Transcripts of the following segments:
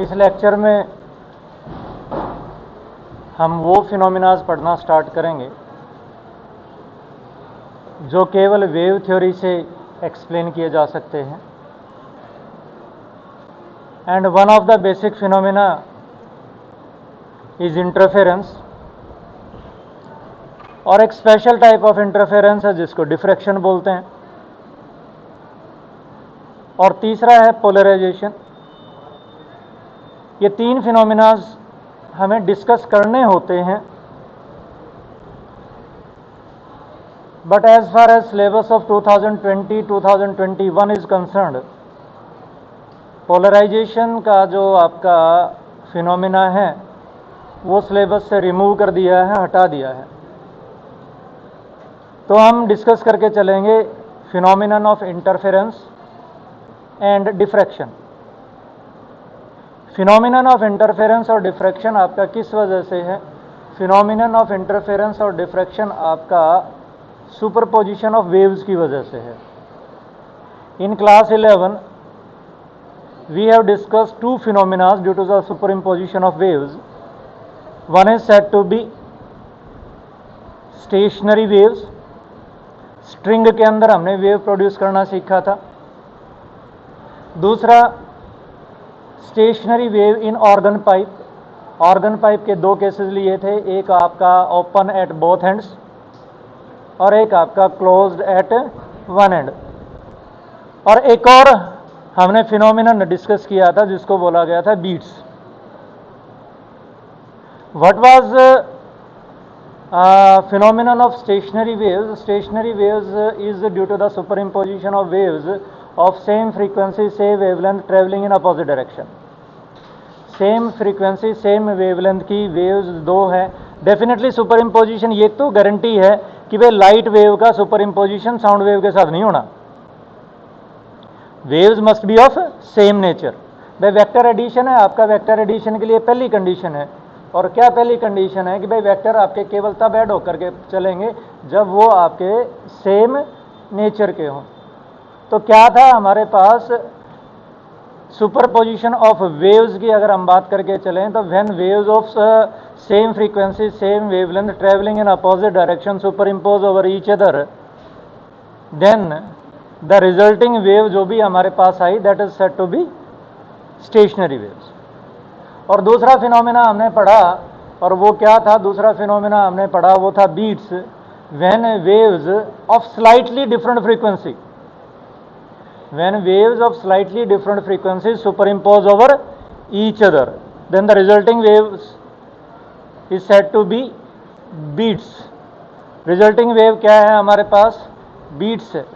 इस लेक्चर में हम वो फिनोमिनाज पढ़ना स्टार्ट करेंगे जो केवल वेव थ्योरी से एक्सप्लेन किए जा सकते हैं। And one of the basic phenomena is interference, और एक स्पेशल टाइप ऑफ इंटरफेरेंस है जिसको डिफ्रैक्शन बोलते हैं, और तीसरा है पोलराइजेशन। ये तीन फिनोमिनाज हमें डिस्कस करने होते हैं, but as far as syllabus of 2020-2021 is concerned, polarisation का जो आपका फिनोमिना है वो सिलेबस से रिमूव कर दिया है, हटा दिया है। तो हम डिस्कस करके चलेंगे phenomenon of interference and diffraction. Phenomenon of interference और डिफ्रैक्शन आपका किस वजह से है? फिनोमिनन ऑफ इंटरफेरेंस और डिफ्रैक्शन आपका सुपरपोजिशन ऑफ वेव्स की वजह से है। In class 11 we have discussed two phenomena due to the superimposition of waves. One is said to be stationary waves. String के अंदर हमने वेव प्रोड्यूस करना सीखा था। दूसरा stationary wave in organ pipe. Organ pipe के दो केसेस लिए थे, एक आपका ओपन एट बोथ एंड्स और एक आपका क्लोज्ड एट वन एंड। और एक और हमने फिनोमिनन डिस्कस किया था जिसको बोला गया था beats. What was phenomenon of stationary waves? Stationary waves is due to the superimposition of waves of same frequency, same wavelength traveling in opposite direction. Same frequency same wavelength की waves दो है। Definitely superimposition ये तो guarantee है कि भाई light wave का superimposition sound wave के साथ नहीं होना। Waves must B of same nature. भाई वेक्टर एडिशन है, आपका वेक्टर एडिशन के लिए पहली कंडीशन है। और क्या पहली कंडीशन है कि भाई वेक्टर आपके केवल तब ऐड होकर के चलेंगे जब वो आपके सेम नेचर के हों। तो क्या था हमारे पास सुपरपोजिशन ऑफ वेव्स की अगर हम बात करके चलें तो when waves of same frequency same wavelength travelling in opposite direction superimpose over each other, then the resulting wave जो भी हमारे पास आई that is said to be stationary waves. और दूसरा फिनोमिना हमने पढ़ा, और वो क्या था? दूसरा फिनोमिना हमने पढ़ा वो था beats. When waves of slightly different frequency, when waves of slightly different frequencies superimpose over each other, then the resulting waves is said to be beats. Resulting wave क्या है हमारे पास? beats है।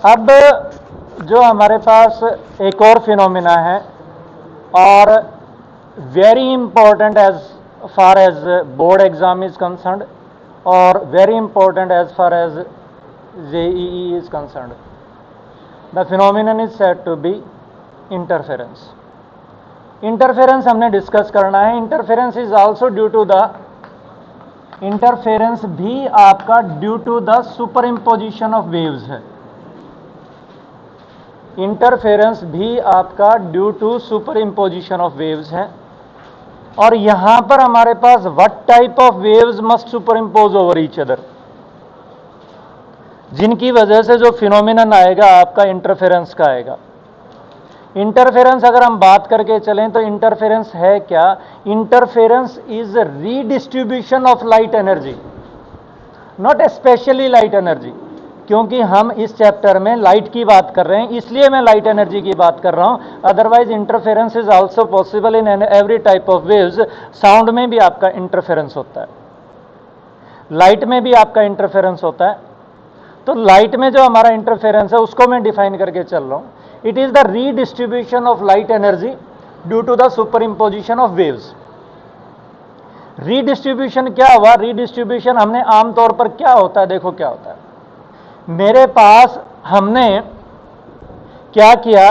अब जो हमारे पास एक और फिनोमिना है और very important as far as board exam is concerned और very important as far as JEE is concerned, the phenomenon is said to be interference. Interference हमने डिस्कस करना है। Interference is also due to the, interference भी आपका due to the superimposition of waves है। Interference भी आपका due to superimposition of waves है। और यहां पर हमारे पास what type of waves must super impose over each other, जिनकी वजह से जो फिनोमिनन आएगा आपका इंटरफेरेंस का आएगा। इंटरफेरेंस अगर हम बात करके चलें तो इंटरफेरेंस है क्या? Interference is redistribution of light energy, not specially light energy, क्योंकि हम इस चैप्टर में लाइट की बात कर रहे हैं इसलिए मैं लाइट एनर्जी की बात कर रहा हूं। Otherwise interference is also possible in every type of waves. Sound में भी आपका इंटरफेरेंस होता है, लाइट में भी आपका इंटरफेरेंस होता है। तो लाइट में जो हमारा इंटरफेरेंस है उसको मैं डिफाइन करके चल रहा हूं। It is the redistribution of light energy due to the superimposition of waves. Redistribution क्या हुआ? रीडिस्ट्रीब्यूशन हमने आमतौर पर क्या होता है, देखो क्या होता है। मेरे पास हमने क्या किया,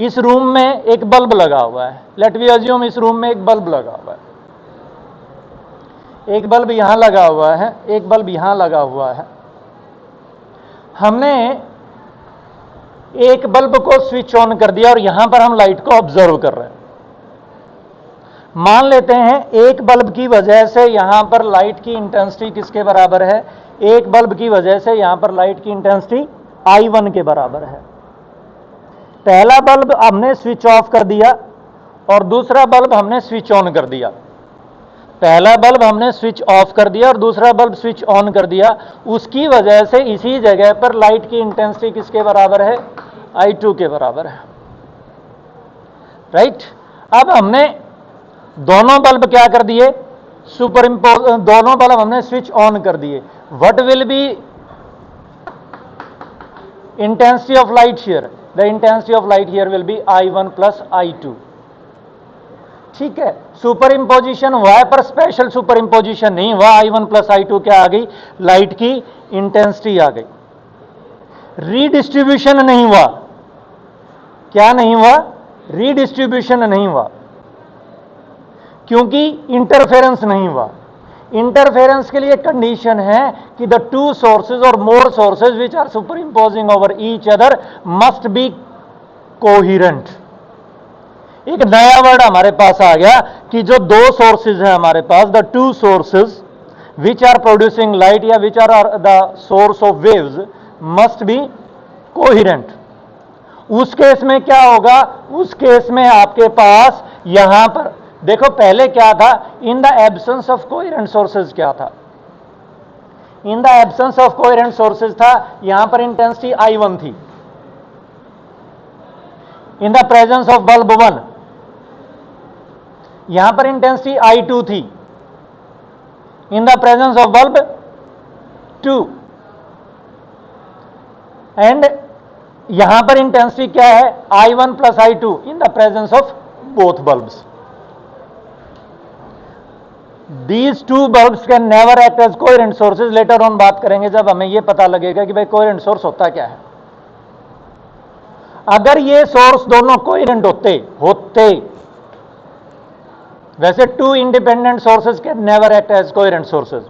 इस रूम में एक बल्ब लगा हुआ है। लेट वी अज्यूम इस रूम में एक बल्ब लगा हुआ है, एक बल्ब यहां लगा हुआ है, एक बल्ब यहां लगा हुआ है। हमने एक बल्ब को स्विच ऑन कर दिया और यहां पर हम लाइट को ऑब्जर्व कर रहे हैं। मान लेते हैं एक बल्ब की वजह से यहां पर लाइट की इंटेंसिटी किसके बराबर है? एक बल्ब की वजह से यहां पर लाइट की इंटेंसिटी I1 के बराबर है। पहला बल्ब हमने स्विच ऑफ कर दिया और दूसरा बल्ब हमने स्विच ऑन कर दिया। पहला बल्ब हमने स्विच ऑफ कर दिया और दूसरा बल्ब स्विच ऑन कर दिया। उसकी वजह से इसी जगह पर लाइट की इंटेंसिटी किसके बराबर है? I2 के बराबर है, राइट। अब हमने दोनों बल्ब क्या कर दिए? सुपर इम्पोज, दोनों बल्ब हमने स्विच ऑन कर दिए। What will B intensity of light here? The intensity of light here will be I1 plus I2। ठीक है, सुपर इंपोजिशन हुआ है पर स्पेशल सुपर इंपोजिशन नहीं हुआ। I1 प्लस I2 क्या आ गई? लाइट की इंटेंसिटी आ गई। रीडिस्ट्रीब्यूशन नहीं हुआ। क्या नहीं हुआ? रीडिस्ट्रीब्यूशन नहीं हुआ, क्योंकि इंटरफेरेंस नहीं हुआ। इंटरफेरेंस के लिए कंडीशन है कि द टू सोर्सेज और more sources which are superimposing over each other must be coherent. एक नया वर्ड हमारे पास आ गया कि जो दो सोर्सेज हैं हमारे पास, the two sources which are producing light या which are the source of waves must be coherent. उस केस में क्या होगा? उस केस में आपके पास यहां पर देखो पहले क्या था? In the absence of coherent sources क्या था? In the absence of coherent sources था, यहां पर इंटेंसिटी I1 थी। In the presence of bulb 1 यहां पर इंटेंसिटी I2 थी। In the presence of bulb 2 and यहां पर इंटेंसिटी क्या है? I1 plus I2 in the presence of both bulbs. These two bulbs can never act as coherent sources। later on बात करेंगे जब हमें यह पता लगेगा कि भाई कोहेरेंट सोर्स होता क्या है। अगर ये सोर्स दोनों कोहेरेंट होते वैसे two independent sources can never act as coherent sources.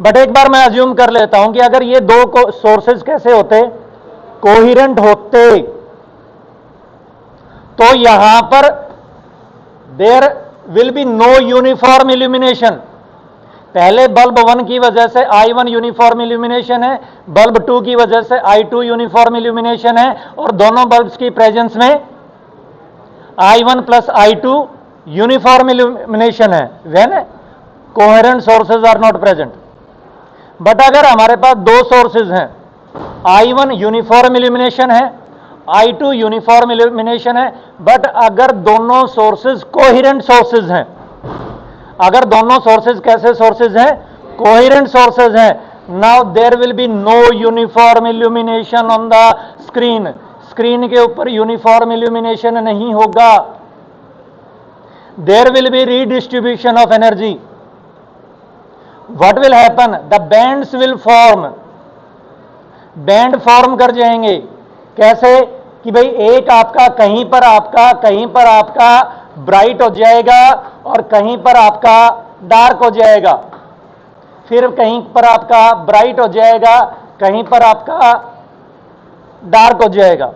But एक बार मैं अज्यूम कर लेता हूं कि अगर ये दो सोर्सेज कैसे होते? कोहेरेंट होते, तो यहां पर there will be no uniform illumination. पहले बल्ब 1 की वजह से I1 यूनिफॉर्म इल्यूमिनेशन है, बल्ब 2 की वजह से I2 यूनिफॉर्म इल्यूमिनेशन है, और दोनों बल्ब्स की प्रेजेंस में I1 plus I2 uniform illumination है when coherent sources are not present. But अगर हमारे पास दो सोर्सेज हैं, I1 यूनिफॉर्म इल्यूमिनेशन है, I2 यूनिफॉर्म इल्यूमिनेशन है, बट अगर दोनों सोर्सेज कोहेरेंट सोर्सेज हैं, अगर दोनों सोर्सेज कैसे सोर्सेज हैं? कोहेरेंट सोर्सेज हैं, now there will be no uniform illumination on the screen. Screen के ऊपर यूनिफॉर्म इल्यूमिनेशन नहीं होगा। There will be redistribution of energy. What will happen? The bands will form, band form कर जाएंगे। कैसे कि भाई एक आपका कहीं पर आपका ब्राइट हो जाएगा और कहीं पर आपका डार्क हो जाएगा, फिर कहीं पर आपका ब्राइट हो जाएगा, कहीं पर आपका डार्क हो जाएगा।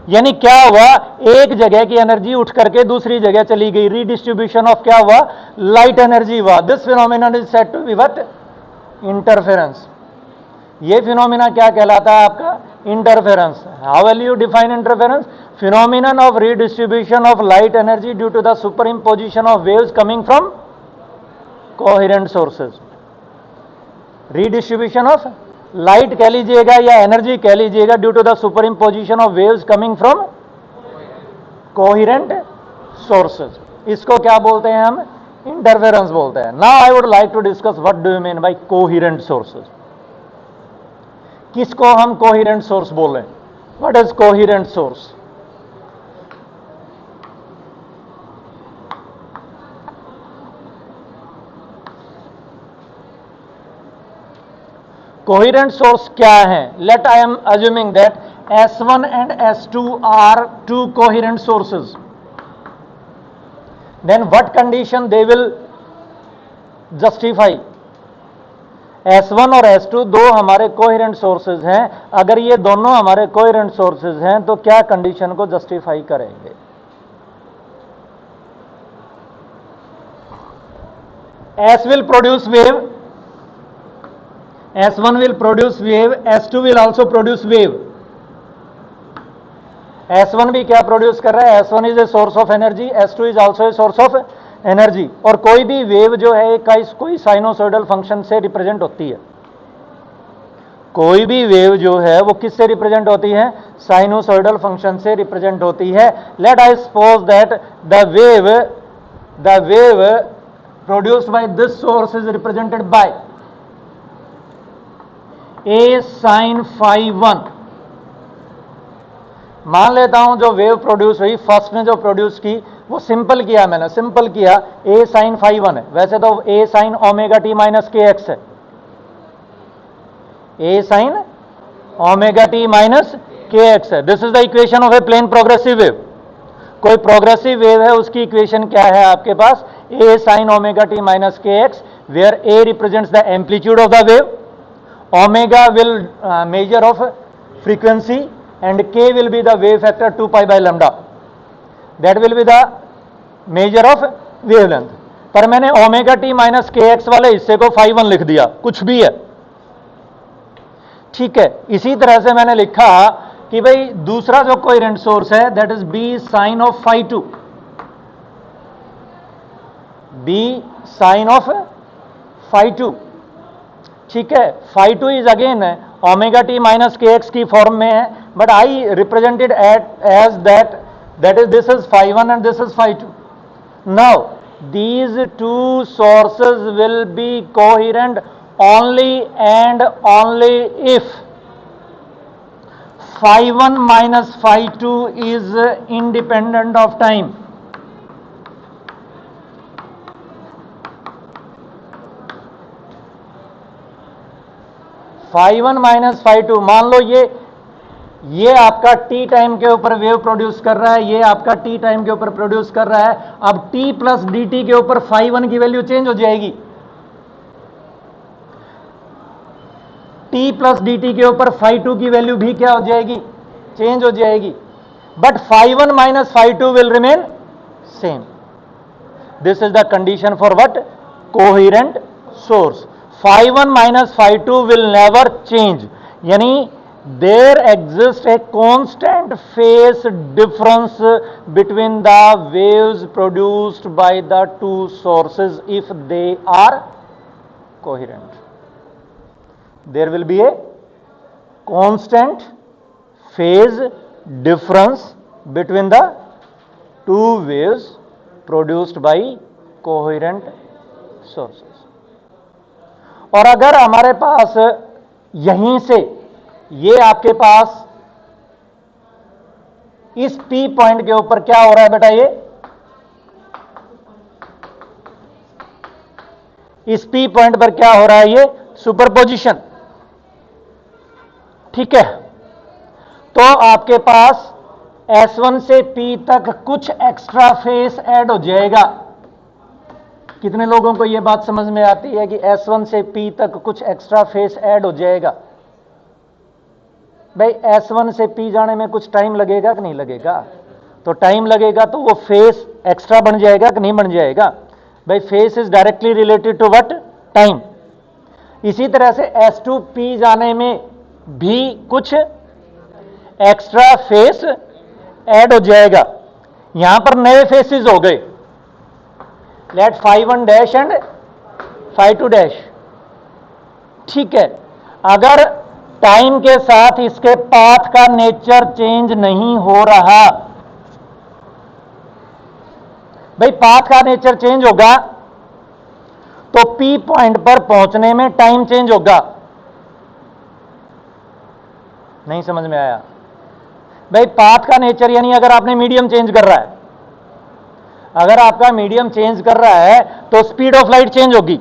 यानी क्या हुआ, एक जगह की एनर्जी उठ करके दूसरी जगह चली गई, रीडिस्ट्रीब्यूशन ऑफ क्या हुआ, लाइट एनर्जी हुआ। This phenomenon is said to be what, interference. ये फिनोमिना क्या कहलाता है आपका, interference. How will you define interference, phenomenon of redistribution of light energy due to the superimposition of waves coming from coherent sources. Redistribution of light कह लीजिएगा या energy कह लीजिएगा due to the superimposition of waves coming from coherent sources, इसको क्या बोलते हैं हम, इंटरफेरेंस बोलते हैं। Now I would like to discuss what do you mean by coherent sources. किसको हम कोहेरेंट सोर्स बोल रहे हैं, what is coherent source. Coherent source क्या है, let I am assuming that S1 and S2 are two coherent sources, then what condition they will justify। S1 और S2 दो हमारे कोहेरेंट सोर्सेज हैं, अगर ये दोनों हमारे कोहेरेंट सोर्सेज हैं तो क्या कंडीशन को जस्टिफाई करेंगे। S will produce wave, S1 will produce wave, S2 will also produce wave। S1 भी क्या प्रोड्यूस कर रहा है, S1 is a source of energy, S2 is also a source of energy. और कोई भी वेव जो है कोई साइनोसॉइडल फंक्शन से रिप्रेजेंट होती है, कोई भी वेव जो है वो किससे रिप्रेजेंट होती है, साइनोसॉइडल फंक्शन से रिप्रेजेंट होती है। Let I suppose that the wave produced by this source is represented by A sin phi 1। मान लेता हूं जो वेव प्रोड्यूस हुई, फर्स्ट ने जो प्रोड्यूस की वो सिंपल किया, मैंने सिंपल किया, A sin phi 1 है, वैसे तो A sin omega t minus k x है, A sin omega t minus k x है। This is the equation of a plane progressive wave. कोई प्रोग्रेसिव वेव है उसकी इक्वेशन क्या है आपके पास, A sin omega t minus k x, where A represents the amplitude of the wave, omega will measure of frequency and k will be the wave factor 2 pi by lambda, that will be the measure of wavelength। पर मैंने omega t minus k x वाले हिस्से को phi 1 लिख दिया, कुछ भी है, ठीक है। इसी तरह से मैंने लिखा कि भाई दूसरा जो कोहेरेंट सोर्स है that is B sin of phi 2, B sin of phi 2, ठीक है। phi 2 is again omega t minus k x की फॉर्म में है, but I represented as that is this is phi 1 and this is phi 2। Now these two sources will be coherent only and only if phi 1 minus phi 2 is independent of time। phi 1 minus phi 2, मान लो ये आपका t time के ऊपर wave produce कर रहा है, ये आपका t टाइम के ऊपर प्रोड्यूस कर रहा है। अब t प्लस dt के ऊपर phi 1 की वैल्यू चेंज हो जाएगी, t प्लस dt के ऊपर phi 2 की वैल्यू भी क्या हो जाएगी, चेंज हो जाएगी, but phi 1 minus phi 2 will remain same. This is the condition for what, coherent source. phi 1 minus phi 2 will never change, यानी there exists a constant phase difference between the waves produced by the two sources if they are coherent। There will be a constant phase difference between the two waves produced by coherent sources। और अगर हमारे पास यहीं से ये आपके पास इस P point के ऊपर क्या हो रहा है बेटा, ये इस P पॉइंट पर क्या हो रहा है, ये सुपरपोजिशन, ठीक है। तो आपके पास S1 से P तक कुछ एक्स्ट्रा फेस ऐड हो जाएगा। कितने लोगों को यह बात समझ में आती है कि S1 से P तक कुछ एक्स्ट्रा फेस ऐड हो जाएगा? भाई S1 से P जाने में कुछ टाइम लगेगा कि नहीं लगेगा? तो टाइम लगेगा तो वो फेस एक्स्ट्रा बन जाएगा कि नहीं बन जाएगा? भाई phase is directly related to what? Time. इसी तरह से S2 P जाने में भी कुछ एक्स्ट्रा फेस ऐड हो जाएगा। यहां पर नए फेसेस हो गए, late phi1 dash and phi2 dash. ठीक है, अगर टाइम के साथ इसके पाथ का नेचर चेंज नहीं हो रहा, भाई पाथ का नेचर चेंज होगा तो P पॉइंट पर पहुंचने में टाइम चेंज होगा। नहीं समझ में आया? भाई पाथ का नेचर यानी अगर आपने मीडियम चेंज कर रहा है, अगर आपका मीडियम चेंज कर रहा है तो स्पीड ऑफ लाइट चेंज होगी,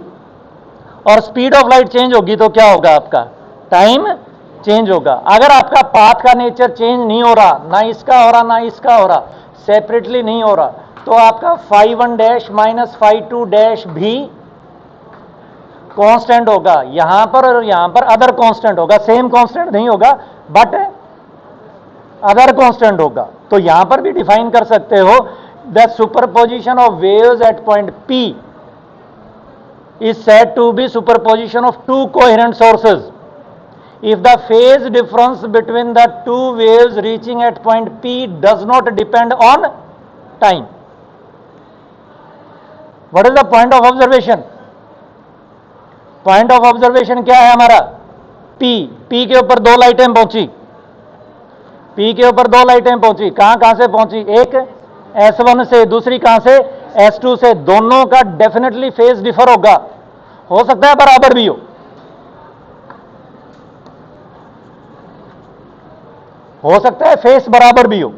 और स्पीड ऑफ लाइट चेंज होगी तो क्या होगा? आपका टाइम चेंज होगा। अगर आपका पाथ का नेचर चेंज नहीं हो रहा, ना इसका हो रहा ना इसका हो रहा, सेपरेटली नहीं हो रहा, तो आपका phi1 dash minus phi2 dash भी कांस्टेंट होगा। यहां पर और यहां पर अदर कांस्टेंट होगा, सेम कांस्टेंट नहीं होगा बट अदर कांस्टेंट होगा। तो यहां पर भी डिफाइन कर सकते हो, the superposition of waves at point P is said to be superposition of two coherent sources if the phase difference between the two waves reaching at point P does not depend on time. What is the point of observation? Point of observation क्या है हमारा? P के ऊपर दो लाइटें पहुंची, P के ऊपर दो लाइटें पहुंची, कहां से पहुंची? एक S1 से, दूसरी कहां से? S2 से। दोनों का डेफिनेटली फेज डिफर होगा, हो सकता है बराबर भी हो सकता है फेस बराबर भी हो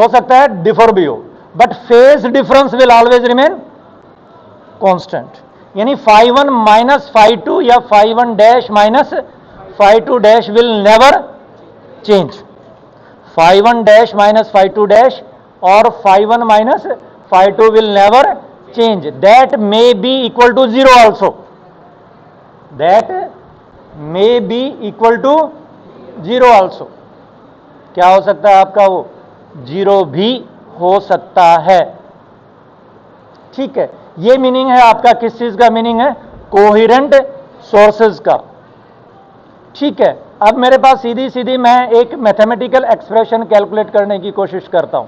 सकता है डिफर भी हो, but phase difference will always remain constant. यानी phi1 माइनस phi2 या phi1 dash minus phi2 dash will never change. phi1 dash minus phi2 dash और phi1 minus phi2 will never change. That may be equal to zero also, that may be equal to zero also. क्या हो सकता है आपका? वो zero भी हो सकता है। ठीक है, ये मीनिंग है आपका, किस चीज का मीनिंग है? कोहेरेंट सोर्सेज का। ठीक है, अब मेरे पास सीधी सीधी मैं एक मैथमेटिकल एक्सप्रेशन कैलकुलेट करने की कोशिश करता हूं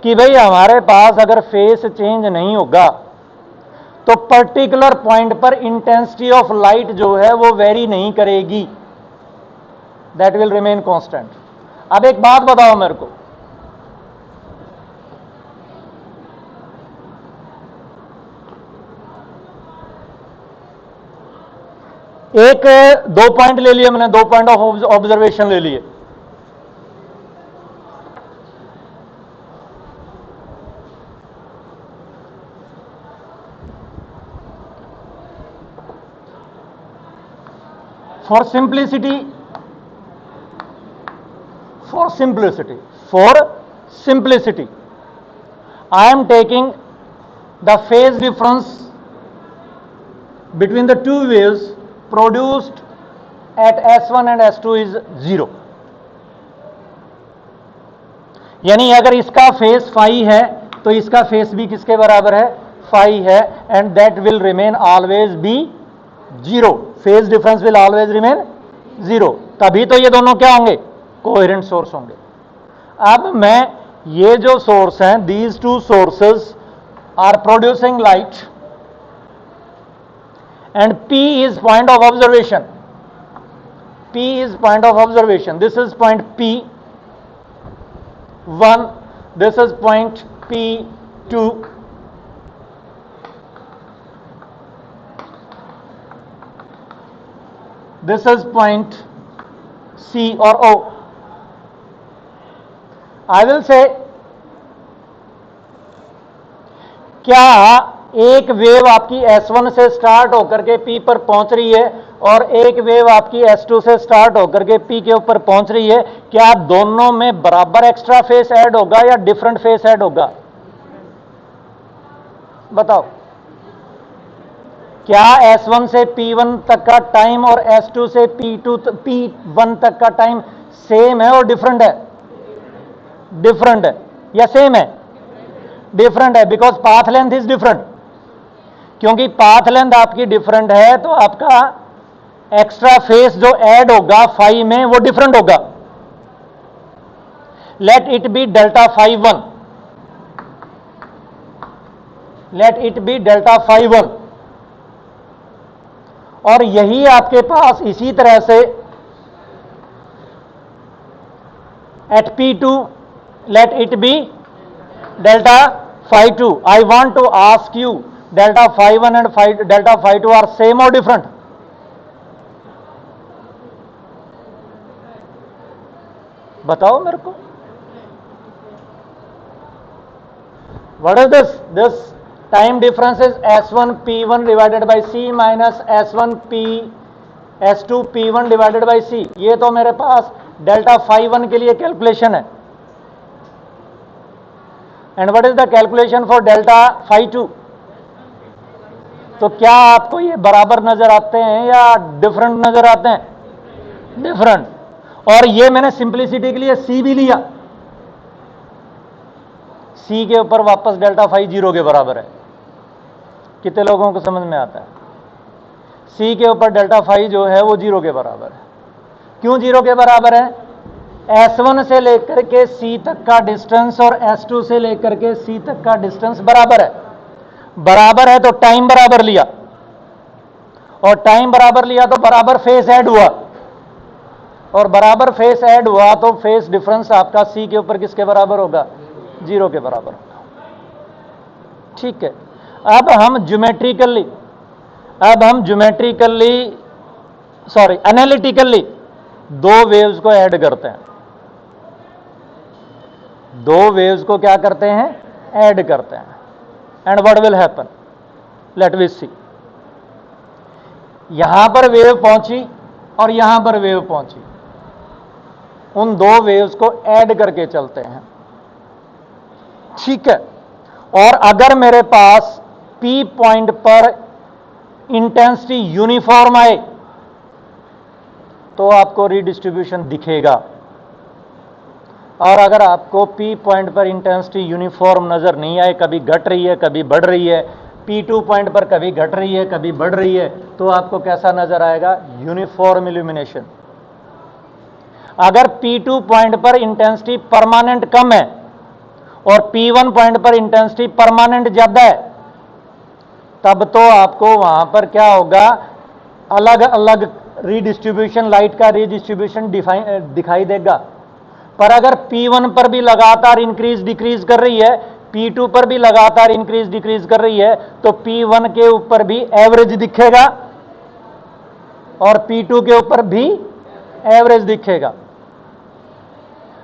कि भाई हमारे पास अगर फेस चेंज नहीं होगा तो पर्टिकुलर पॉइंट पर इंटेंसिटी ऑफ लाइट जो है वो वेरी नहीं करेगी, दैट विल रिमेन कांस्टेंट। अब एक बात बताओ मेरे को, एक दो पॉइंट ले लिए मैंने, दो पॉइंट ऑफ ऑब्जर्वेशन ले लिए। For simplicity, I am taking the phase difference between the two waves produced at S1 and S2 is 0. यानी अगर इसका फेस phi है तो इसका फेस भी किसके बराबर है? phi है, and that will remain always be zero. Phase difference will always remain zero. तभी तो ये दोनों क्या होंगे? कोहेरेंट सोर्स होंगे। अब मैं ये जो सोर्स हैं, these two sources are producing light and P is point of observation. P is point of observation. This is point P1, this is point P2. This is point C or O. I will say, क्या एक wave आपकी S1 से start होकर के P पर पहुंच रही है और एक वेव आपकी S2 से स्टार्ट होकर के P के ऊपर पहुंच रही है, क्या दोनों में बराबर एक्स्ट्रा फेस ऐड होगा या डिफरेंट फेस ऐड होगा? बताओ, क्या S1 से P1 तक का टाइम और S2 से P1 तक का टाइम सेम है और डिफरेंट है? डिफरेंट है या सेम है? डिफरेंट है, because path length is different. क्योंकि पाथ लेंथ आपकी डिफरेंट है तो आपका एक्स्ट्रा फेस जो ऐड होगा फाई में वो डिफरेंट होगा। Let it be delta phi 1, let it be delta phi 1। और यही आपके पास इसी तरह से at P2 let it be delta phi 2. I want to ask you, delta phi 1 and delta phi 2 are same or different? बताओ मेरे को। What is this? This time difference is S1 P1 divided by C minus S1 S2 P1 divided by C। ये तो मेरे पास delta phi 1 के लिए calculation है। And what is the calculation for delta phi 2? तो क्या आपको ये बराबर नजर आते हैं या डिफरेंट नजर आते हैं? डिफरेंट। और ये मैंने सिंप्लिसिटी के लिए C भी लिया, C के ऊपर वापस डेल्टा फाई 0 के बराबर है। कितने लोगों को समझ में आता है? C के ऊपर डेल्टा फाई जो है वो 0 के बराबर है। क्यों 0 के बराबर है? S1 से लेकर के C तक का डिस्टेंस और S2 से लेकर के C तक का डिस्टेंस बराबर है। बराबर है तो टाइम बराबर लिया, और टाइम बराबर लिया तो बराबर फेस ऐड हुआ, और बराबर फेस ऐड हुआ तो फेस डिफरेंस आपका C के ऊपर किसके बराबर होगा? 0 के बराबर होगा। ठीक है, अब हम एनालिटिकली दो वेव्स को ऐड करते हैं। दो वेव्स को क्या करते हैं? ऐड करते हैं। And what will happen? Let we see. यहां पर वेव पहुंची और यहां पर वेव पहुंची, उन दो वेव्स को ऐड करके चलते हैं। ठीक है, और अगर मेरे पास P पॉइंट पर इंटेंसिटी यूनिफॉर्म आए तो आपको रीडिस्ट्रीब्यूशन दिखेगा, और अगर आपको P पॉइंट पर इंटेंसिटी यूनिफॉर्म नजर नहीं आए, कभी घट रही है कभी बढ़ रही है, P2 पॉइंट पर कभी घट रही है कभी बढ़ रही है, तो आपको कैसा नजर आएगा? Uniform illumination. अगर P2 पॉइंट पर इंटेंसिटी परमानेंट कम है और P1 पॉइंट पर इंटेंसिटी परमानेंट ज्यादा है, तब तो आपको वहां पर क्या होगा? अलग अलग रीडिस्ट्रीब्यूशन, लाइट का रीडिस्ट्रीब्यूशन दिखाई देगा। पर अगर P1 पर भी लगातार इंक्रीज डिक्रीज कर रही है, P2 पर भी लगातार इंक्रीज डिक्रीज कर रही है, तो P1 के ऊपर भी एवरेज दिखेगा और P2 के ऊपर भी एवरेज दिखेगा।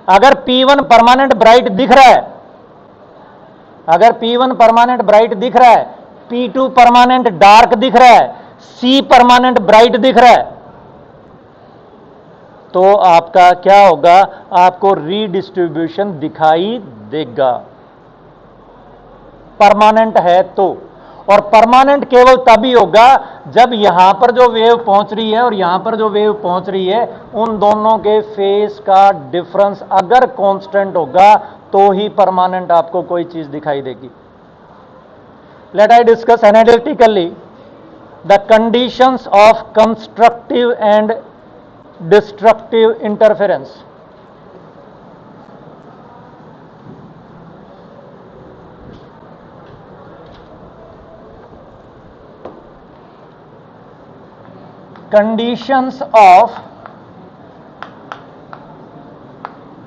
अगर P1 परमानेंट ब्राइट दिख रहा है, अगर P1 परमानेंट ब्राइट दिख रहा है, P2 परमानेंट डार्क दिख रहा है, C परमानेंट ब्राइट दिख रहा है, तो आपका क्या होगा? आपको रीडिस्ट्रीब्यूशन दिखाई देगा, परमानेंट है तो। और परमानेंट केवल तभी होगा जब यहां पर जो वेव पहुंच रही है और यहां पर जो वेव पहुंच रही है, उन दोनों के फेस का डिफरेंस अगर कांस्टेंट होगा तो ही परमानेंट आपको कोई चीज दिखाई देगी। Let I discuss analytically the conditions of constructive and destructive interference. Conditions of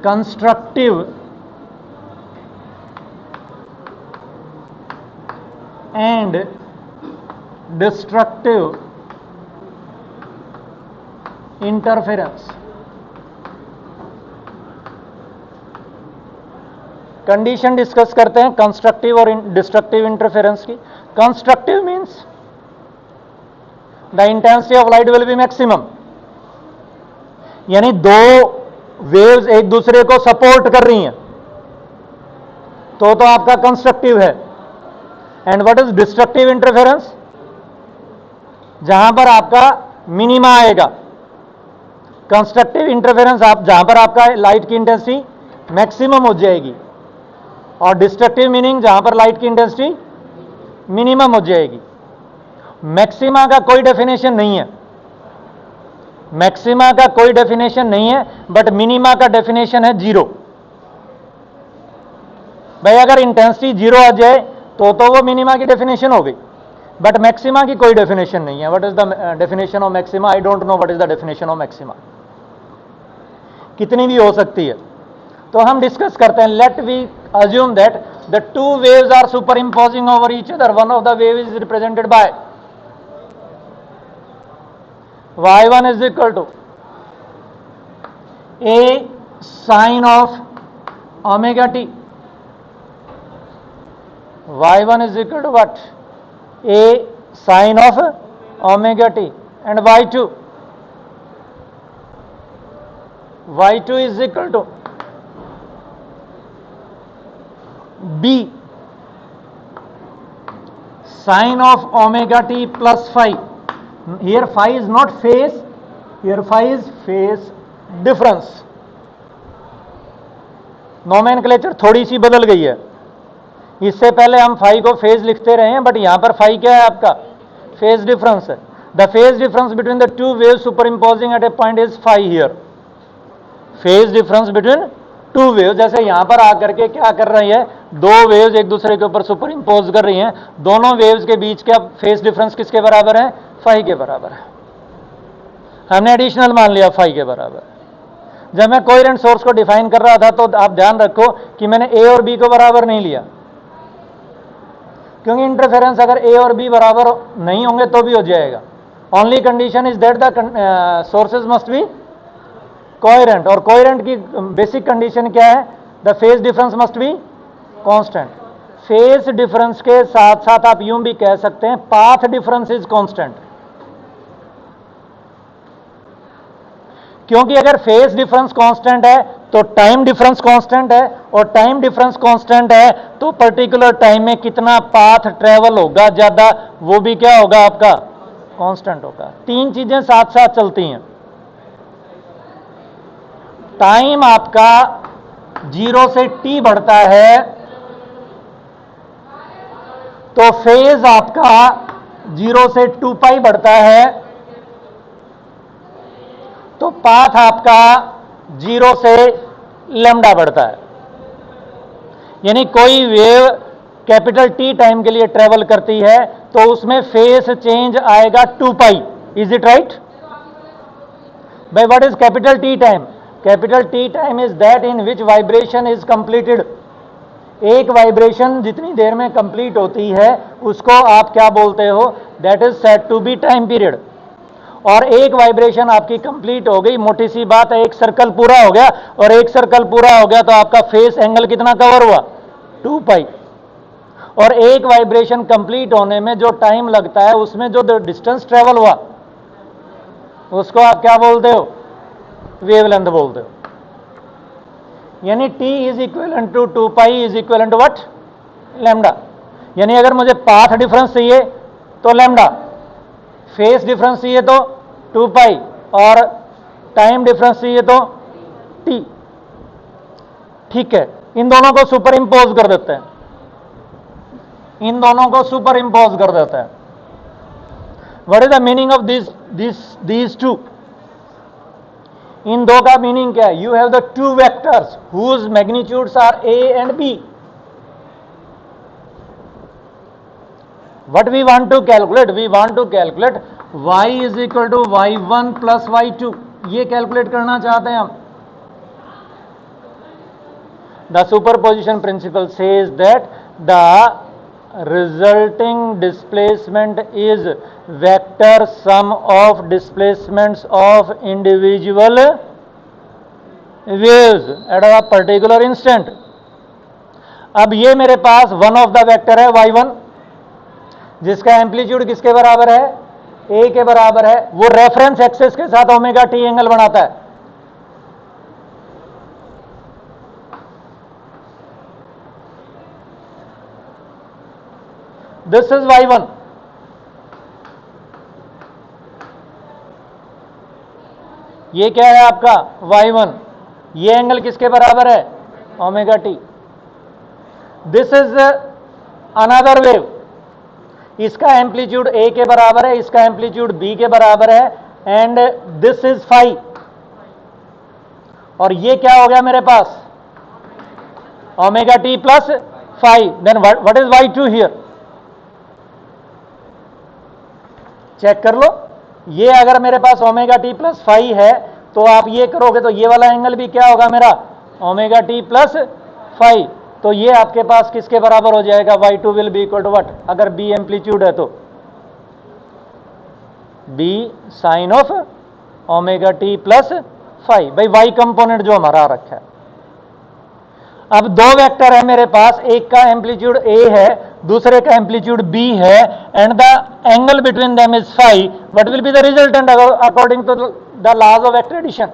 constructive and destructive interference. Condition discuss करते हैं कंस्ट्रक्टिव और डिस्ट्रक्टिव इंटरफेरेंस की. Constructive means the intensity of light will be maximum, यानी दो waves एक दूसरे को support कर रही हैं तो आपका कंस्ट्रक्टिव है. And what is destructive interference? जहां पर आपका मिनिमा आएगा. कंस्ट्रक्टिव इंटरफेरेंस आप जहां पर आपका लाइट की इंटेंसिटी मैक्सिमम हो जाएगी, और डिस्ट्रक्टिव मीनिंग जहां पर लाइट की इंटेंसिटी मिनिमम हो जाएगी. मैक्सिमा का कोई डेफिनेशन नहीं है, मैक्सिमा का कोई डेफिनेशन नहीं है, बट मिनिमा का डेफिनेशन है जीरो. भाई अगर इंटेंसिटी जीरो आ जाए तो वो मिनिमा की डेफिनेशन हो गई, बट मैक्सिमा की कोई डेफिनेशन नहीं है. What is the definition of maxima? I don't know what is the definition of maxima. कितनी भी हो सकती है. तो हम डिस्कस करते हैं. Let we assume that the two waves are superimposing over each other. One of the wave is represented by y1 is equal to a sine of omega t. y1 is equal to what? A sine of omega t. And y2 is equal to b sine of omega t plus phi. Here phi is not phase, here phi is phase difference. Nomenclature थोड़ी सी बदल गई है. इससे पहले हम phi को phase लिखते रहे हैं, बट यहां पर फाई क्या है? आपका फेज डिफरेंस है. The phase difference between the two waves superimposing at a point is phi. Here phase difference between two waves. जैसे यहां पर आकर के क्या कर रही है, दो वेव्स एक दूसरे के ऊपर सुपर इम्पोज कर रही हैं. दोनों वेव्स के बीच का फेज डिफरेंस किसके बराबर है? फाई के बराबर है. हमने एडिशनल मान लिया फाई के बराबर. जब मैं कोहेरेंट सोर्स को डिफाइन कर रहा था तो आप ध्यान रखो कि मैंने ए और बी को बराबर नहीं लिया, क्योंकि इंटरफेरेंस अगर ए और बी बराबर नहीं होंगे तो भी हो जाएगा. Only condition is that the sources must be coherent. और कोहेरेंट की बेसिक कंडीशन क्या है? The phase difference must be constant. Phase difference के साथ साथ आप यूं भी कह सकते हैं पाथ डिफरेंस इज कांस्टेंट. क्योंकि अगर फेज डिफरेंस कांस्टेंट है तो टाइम डिफरेंस कांस्टेंट है, और टाइम डिफरेंस कांस्टेंट है तो पर्टिकुलर टाइम में कितना पाथ ट्रेवल होगा ज्यादा, वो भी क्या होगा? आपका कांस्टेंट होगा. तीन चीजें साथ साथ चलती हैं. टाइम आपका 0 से t बढ़ता है तो फेज आपका 0 से 2 पाई बढ़ता है, तो पाथ आपका 0 से लैम्डा बढ़ता है. यानी कोई वेव कैपिटल टी टाइम के लिए ट्रेवल करती है तो उसमें फेज चेंज आएगा 2 pi. Is it right? By what is capital T time? Capital T time is that in which vibration is completed. एक वाइब्रेशन जितनी देर में कंप्लीट होती है उसको आप क्या बोलते हो? That is said to be time period. और एक वाइब्रेशन आपकी कंप्लीट हो गई, मोटी सी बात है, एक सर्कल पूरा हो गया, और एक सर्कल पूरा हो गया तो आपका फेस एंगल कितना कवर हुआ? 2 पाई. और एक वाइब्रेशन कंप्लीट होने में जो टाइम लगता है उसमें जो डिस्टेंस ट्रेवल हुआ उसको आप क्या बोलते हो? वेवलेंथ बोलते हो. यानी t is equivalent to 2 pi is equivalent to what? Lambda. यानी अगर मुझे पाथ डिफरेंस चाहिए तो लैम्डा, फेस डिफरेंस चाहिए तो 2 पाई, और टाइम डिफरेंस चाहिए तो t. ठीक है, इन दोनों को सुपर इंपोज कर देते हैं. इन दोनों को सुपर इंपोज कर देते हैं. What is the meaning of these two? इन दो का मीनिंग क्या है? You have the two vectors whose magnitudes are a and b. What we want to calculate? We want to calculate y is equal to y1 plus y2. ये calculate करना चाहते हैं हम. The superposition principle says that the resulting displacement is vector sum of displacements of individual waves at a particular instant. अब ये मेरे पास one of the vector है y1, जिसका एम्पलीट्यूड किसके बराबर है, a के बराबर है। वो रेफरेंस एक्सिस के साथ ओमेगा टी एंगल बनाता है। दिस इज y1, ये क्या है आपका y1, ये एंगल किसके बराबर है, omega T. This is another wave, इसका एम्पलीट्यूड a के बराबर है, इसका एम्पलीट्यूड b के बराबर है, एंड दिस इज फाई। और ये क्या हो गया मेरे पास, omega t plus phi. Then what is y2 here, check कर लो। ये अगर मेरे पास ओमेगा टी प्लस फाई है तो आप ये करोगे तो ये वाला एंगल भी क्या होगा मेरा, ओमेगा टी प्लस फाई। तो ये आपके पास किसके बराबर हो जाएगा, y2 will be equal to what, अगर b एम्पलीट्यूड है तो b sine of omega t plus phi. भाई y कंपोनेंट जो हमारा रखा है। अब दो वेक्टर है मेरे पास, एक का एम्पलीट्यूड a है, दूसरे का एम्पलीट्यूड b है, and the angle between them is phi. What will be the resultant according to the laws of vector addition.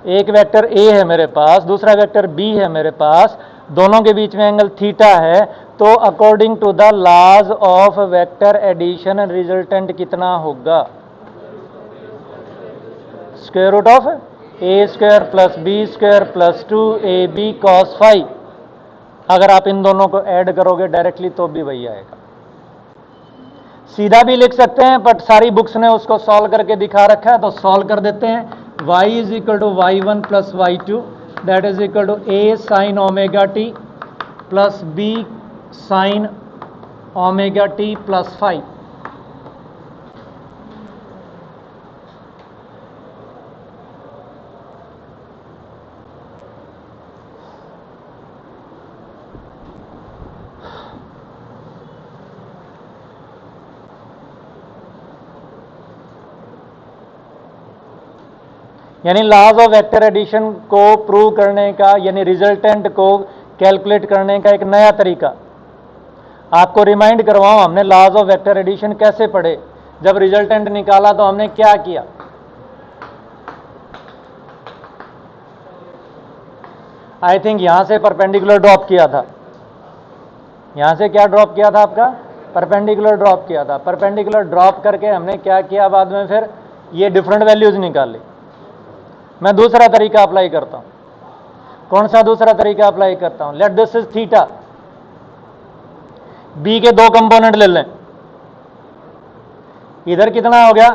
एक वेक्टर a है मेरे पास, दूसरा वेक्टर b है मेरे पास, दोनों के बीच में एंगल थीटा है, तो according to the laws of vector addition resultant कितना होगा, square root of a square plus b square plus 2ab cos phi. अगर आप इन दोनों को ऐड करोगे डायरेक्टली तो भी वही आएगा। सीधा भी लिख सकते हैं, बट सारी बुक्स ने उसको सॉल्व करके दिखा रखा है, तो सॉल्व कर देते हैं। y is equal to y1 plus y2, that is equal to a sine omega t plus b sine omega t plus phi. यानी लॉज ऑफ वेक्टर एडिशन को प्रूव करने का, यानी रिजल्टेंट को कैलकुलेट करने का एक नया तरीका। आपको रिमाइंड करवाऊं, हमने लॉज ऑफ वेक्टर एडिशन कैसे पढ़े, जब रिजल्टेंट निकाला तो हमने क्या किया। आई थिंक यहां से परपेंडिकुलर ड्रॉप किया था, यहां से क्या ड्रॉप किया था आपका, परपेंडिकुलर ड्रॉप किया था। परपेंडिकुलर ड्रॉप करके हमने क्या किया बाद में, फिर ये डिफरेंट वैल्यूज निकाली। मैं दूसरा तरीका अप्लाई करता हूं। कौन सा दूसरा तरीका अप्लाई करता हूं, let this is theta, b के दो कंपोनेंट ले लें। इधर कितना हो गया,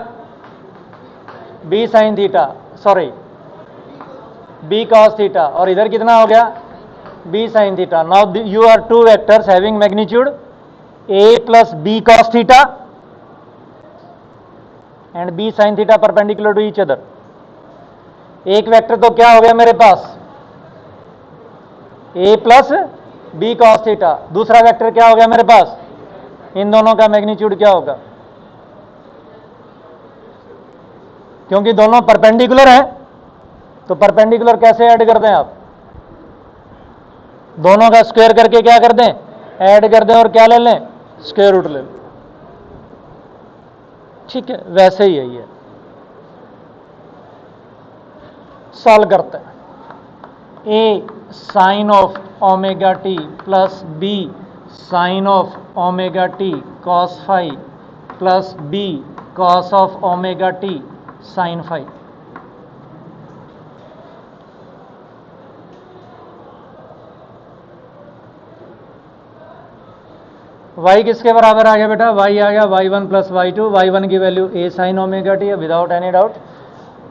b sine theta, sorry b cos theta, और इधर कितना हो गया, b sine theta. Now you are two vectors having magnitude a plus b cos theta and b sine theta perpendicular to each other. एक वेक्टर तो क्या हो गया मेरे पास, a plus b cos theta, दूसरा वेक्टर क्या हो गया मेरे पास, इन दोनों का मैग्नीट्यूड क्या होगा, क्योंकि दोनों परपेंडिकुलर हैं तो परपेंडिकुलर कैसे ऐड कर दें आप, दोनों का स्क्वायर करके क्या कर दें, ऐड कर दें, और क्या ले लें, स्क्वायर रूट ले लें। ठीक है, वैसे ही यही है। सॉल्व करते हैं। A sine of omega t plus b sine of omega t cos phi plus b cos of omega t sine phi. y किसके बराबर आ गया बेटा, y आ गया y1 प्लस y2। y1 की value a sine omega t है without any doubt.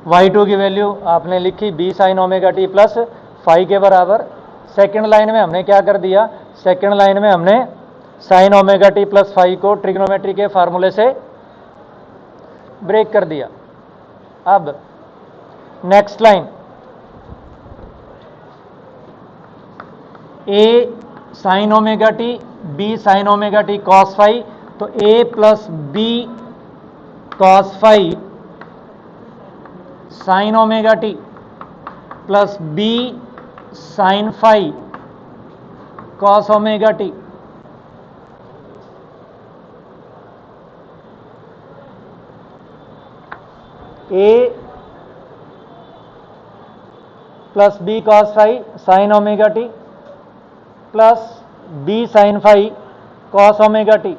y2 की value आपने लिखी b sine omega t plus phi के बराबर। सेकंड लाइन में हमने क्या कर दिया, सेकंड लाइन में हमने sine omega t plus phi को ट्रिग्नोमेट्री के फार्मूले से ब्रेक कर दिया। अब next line, a sine omega t b sine omega t cos phi, तो a plus b cos phi sine omega t plus b sin phi cos omega t, a plus b cos phi sin omega t plus b sin phi cos omega t.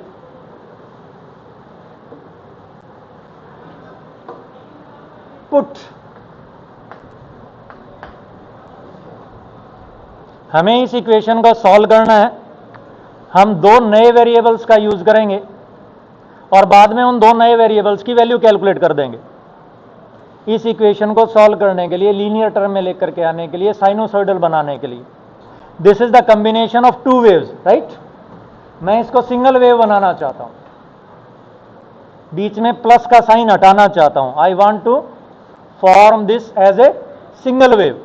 Put, हमें इस equation को solve करना है. हम दो नए variables का use करेंगे और बाद में उन दो नए वेरिएबल्स की वैल्यू कैलकुलेट कर देंगे. इस इक्वेशन को सॉल्व करने के लिए, लीनियर टर्म में लेकर के आने के लिए, साइनोसॉइडल बनाने के लिए. This is the combination of two waves, right. मैं इसको सिंगल वेव बनाना चाहता हूं, बीच में प्लस का साइन हटाना चाहता हूं. I want to form this as a single wave.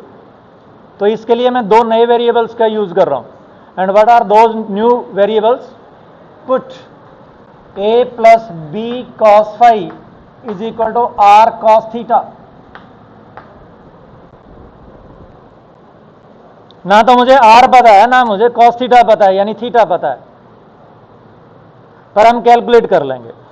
तो इसके लिए मैं दो नए वेरिएबल्स का यूज कर रहा हूं. And what are those new variables? Put a plus b cos phi is equal to r cos theta. ना तो मुझे आर पता है, ना मुझे कॉस थीटा पता है, यानी थीटा पता है, पर हम कैलकुलेट कर लेंगे.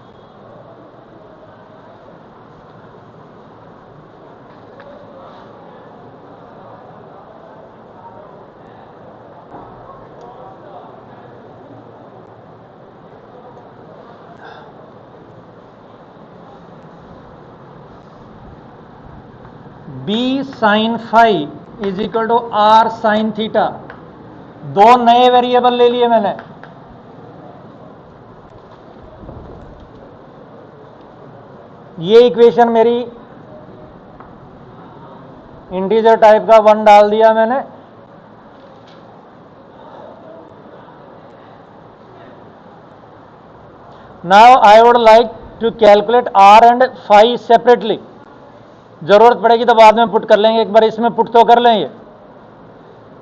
B sine phi is equal to r sine theta. दो नए वेरिएबल ले लिए मैंने. ये इक्वेशन मेरी इंटीजर टाइप का 1 डाल दिया मैंने. Now I would like to calculate r and phi separately. जरूरत पड़ेगी तो बाद में पुट कर लेंगे. एक बार इसमें पुट तो कर लेंगे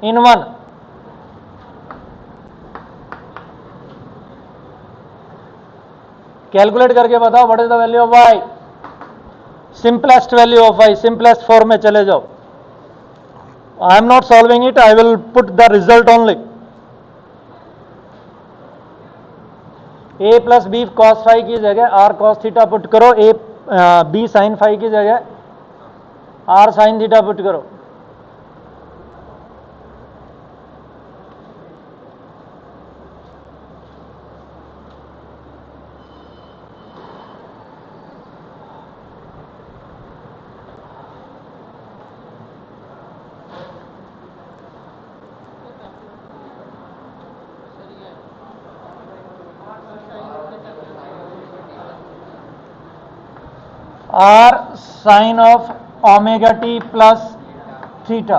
इन वन. कैलकुलेट करके बताओ what is the value of y. Simplest value of y, simplest form में चले जाओ. I am not solving it, I will put the result only. A plus b cos phi की जगह are cos theta put करो. A B sine phi की जगह r sine theta put करो. R sine of omega t plus theta.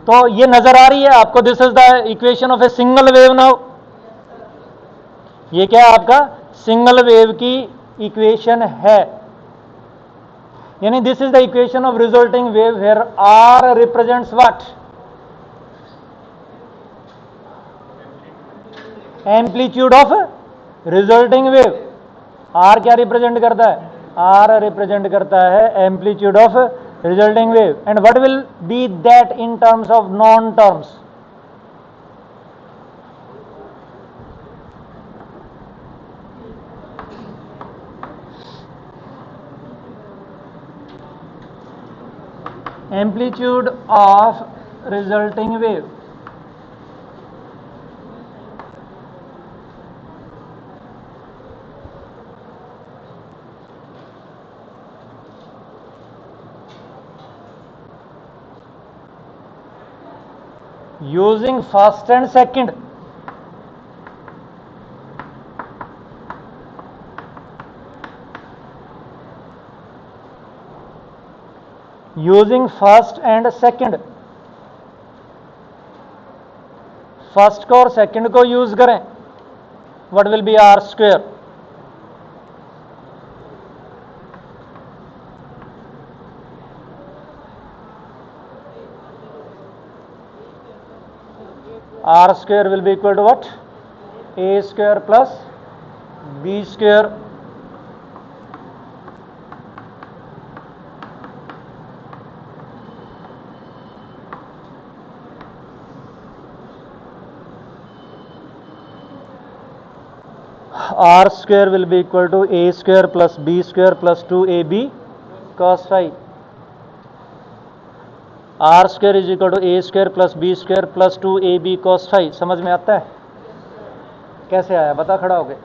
तो ये नजर आ रही है आपको? This is the equation of a single wave. Now ये क्या आपका सिंगल वेव की इक्वेशन है, यानी this is the equation of resulting wave where r represents what? Amplitude of resulting wave. R क्या रिप्रेजेंट करता है? आर रिप्रेजेंट करता है amplitude of resulting wave. And what will be that in terms of known terms? Amplitude of resulting wave. Using first and second, using first and second, first को और second को use करें. What will be r square? R square will be equal to what? A square plus B square R square will be equal to A square plus B square plus 2AB cos phi. R square is equal to A square plus B square plus 2AB cos phi. समझ में आता है? कैसे आया बता खड़ा हो गए।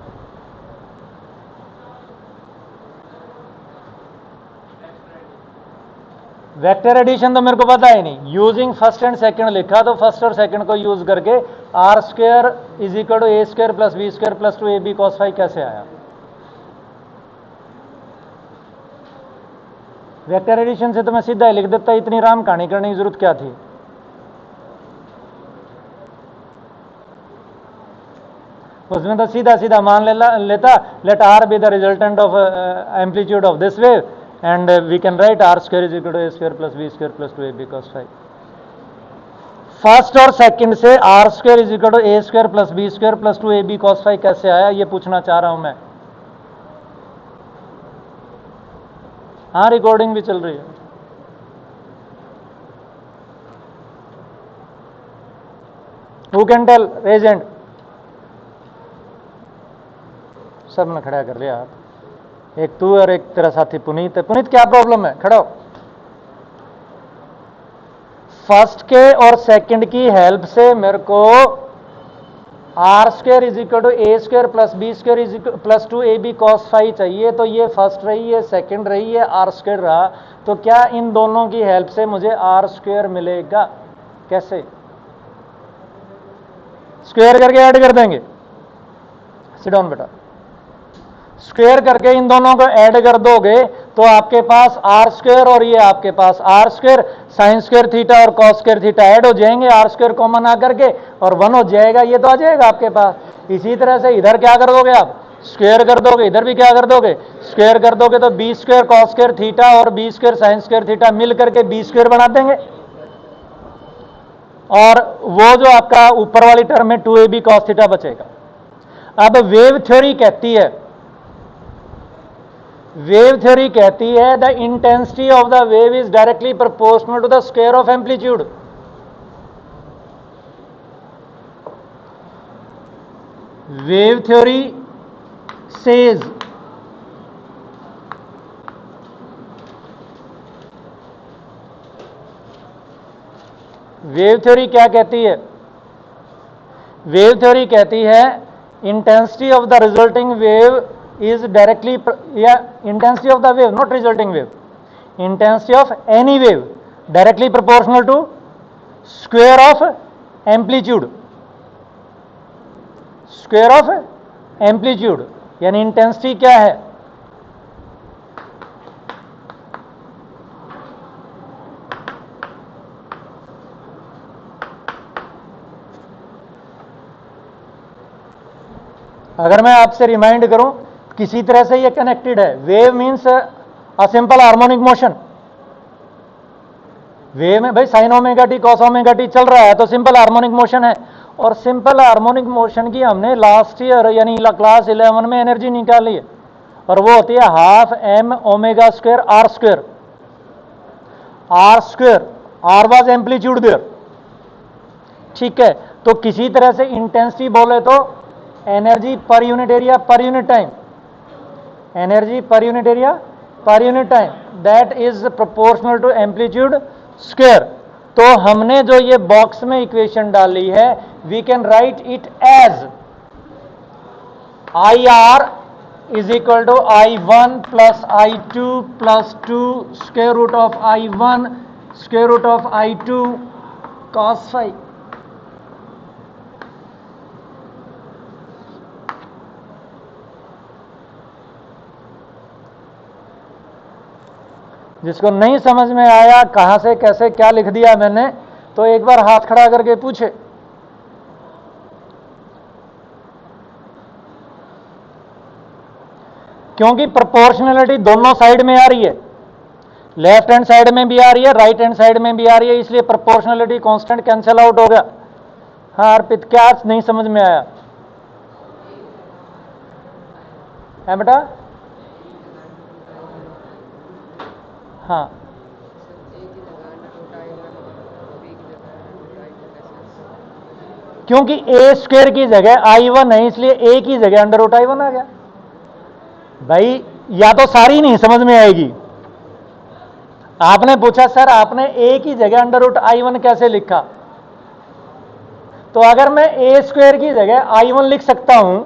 वेक्टर एडिशन तो मेरे को पता ही नहीं, यूजिंग फर्स्ट एंड सेकंड लिखा तो फर्स्ट और सेकंड को यूज करके r square is equal to a square plus b square plus 2ab cos phi कैसे आया। वेक्टर एडिशन से तो मैं सीधा ही लिख देता, इतनी राम कहानी करने की जरूरत क्या थी। उसमें तो सीधा सीधा मान लेता let r be the resultant of amplitude of this wave and we can write r square is equal to a square plus b square plus 2ab cos phi. First और सेकंड से r square is equal to a square plus b square plus 2ab cos phi कैसे आया, ये पूछना चाह रहा हूं मैं। हाँ, रिकॉर्डिंग भी चल रही है। Who can tell? raise hand. सब ने खड़ा कर लिया हाथ, एक तू और एक तेरा साथी पुनीत है। पुनीत क्या प्रॉब्लम है, खड़ा हो। फर्स्ट के और सेकंड की हेल्प से मेरे को r square is equal to a square plus b square is plus 2ab cos phi चाहिए। तो ये फर्स्ट रही है, सेकंड रही है, आर स्क्वायर रहा। तो क्या इन दोनों की हेल्प से मुझे आर स्क्वायर मिलेगा? कैसे? स्क्वायर करके ऐड कर देंगे। सिट डाउन बेटा। स्क्वायर करके इन दोनों को ऐड कर दोगे तो आपके पास आर स्क्वायर और ये आपके पास R square sine square theta और कॉस स्क्वायर थीटा ऐड हो जाएंगे, आर स्क्वायर कॉमन आकर के और 1 हो जाएगा, ये तो आ जाएगा आपके पास। इसी तरह से इधर क्या कर दोगे आप, स्क्वायर कर दोगे, इधर भी क्या कर दोगे, स्क्वायर कर दोगे। तो b square cos square theta और b square sine square theta मिल करके बी स्क्वायर बना देंगे। और वो जो आपका ऊपर वाली टर्म में 2ab cos थीटा बचेगा। अब वेव थ्योरी कहती है, वेव थ्योरी कहती है the intensity of the wave is directly proportional to the square of amplitude. Wave theory says wave theory क्या कहती है, वेव थ्योरी कहती है intensity of the resulting wave is directly intensity of the wave, not resulting wave, intensity of any wave directly proportional to square of amplitude, square of amplitude। यानी intensity क्या है, अगर मैं आपसे रिमाइंड करूं किसी तरह से ये कनेक्टेड है। Wave means a simple harmonic motion. Wave में भाई sign omega t cos omega T चल रहा है तो सिंपल हार्मोनिक मोशन है। और सिंपल हार्मोनिक मोशन की हमने लास्ट ईयर यानी क्लास 11 में एनर्जी निकाली है और वो होती है half m omega square r square. R square, r was amplitude there, ठीक है। तो किसी तरह से इंटेंसिटी बोले तो एनर्जी पर यूनिट एरिया पर यूनिट टाइम, एनर्जी पर यूनिट एरिया पर unit time that is proportional to amplitude square. तो हमने जो ये बॉक्स में इक्वेशन डाली है we can write it as I r is equal to I1 plus I2 plus 2 square root of I1 square root of I2 cos phi। जिसको नहीं समझ में आया कहां से कैसे क्या लिख दिया मैंने, तो एक बार हाथ खड़ा करके पूछे। क्योंकि प्रोपोर्शनलिटी दोनों साइड में आ रही है, लेफ्ट हैंड साइड में भी आ रही है, राइट हैंड साइड में भी आ रही है, इसलिए प्रोपोर्शनलिटी कांस्टेंट कैंसिल आउट हो गया। हाँ अर्पित, क्या नहीं समझ में आया है बेटा? हाँ क्योंकि ए स्क्वायर की जगह I1 है, इसलिए ए की जगह अंडर रूट I1 आ गया। भाई या तो सारी नहीं समझ में आएगी। आपने पूछा सर आपने ए की जगह अंडर रूट I1 कैसे लिखा, तो अगर मैं ए स्क्वायर की जगह I1 लिख सकता हूं,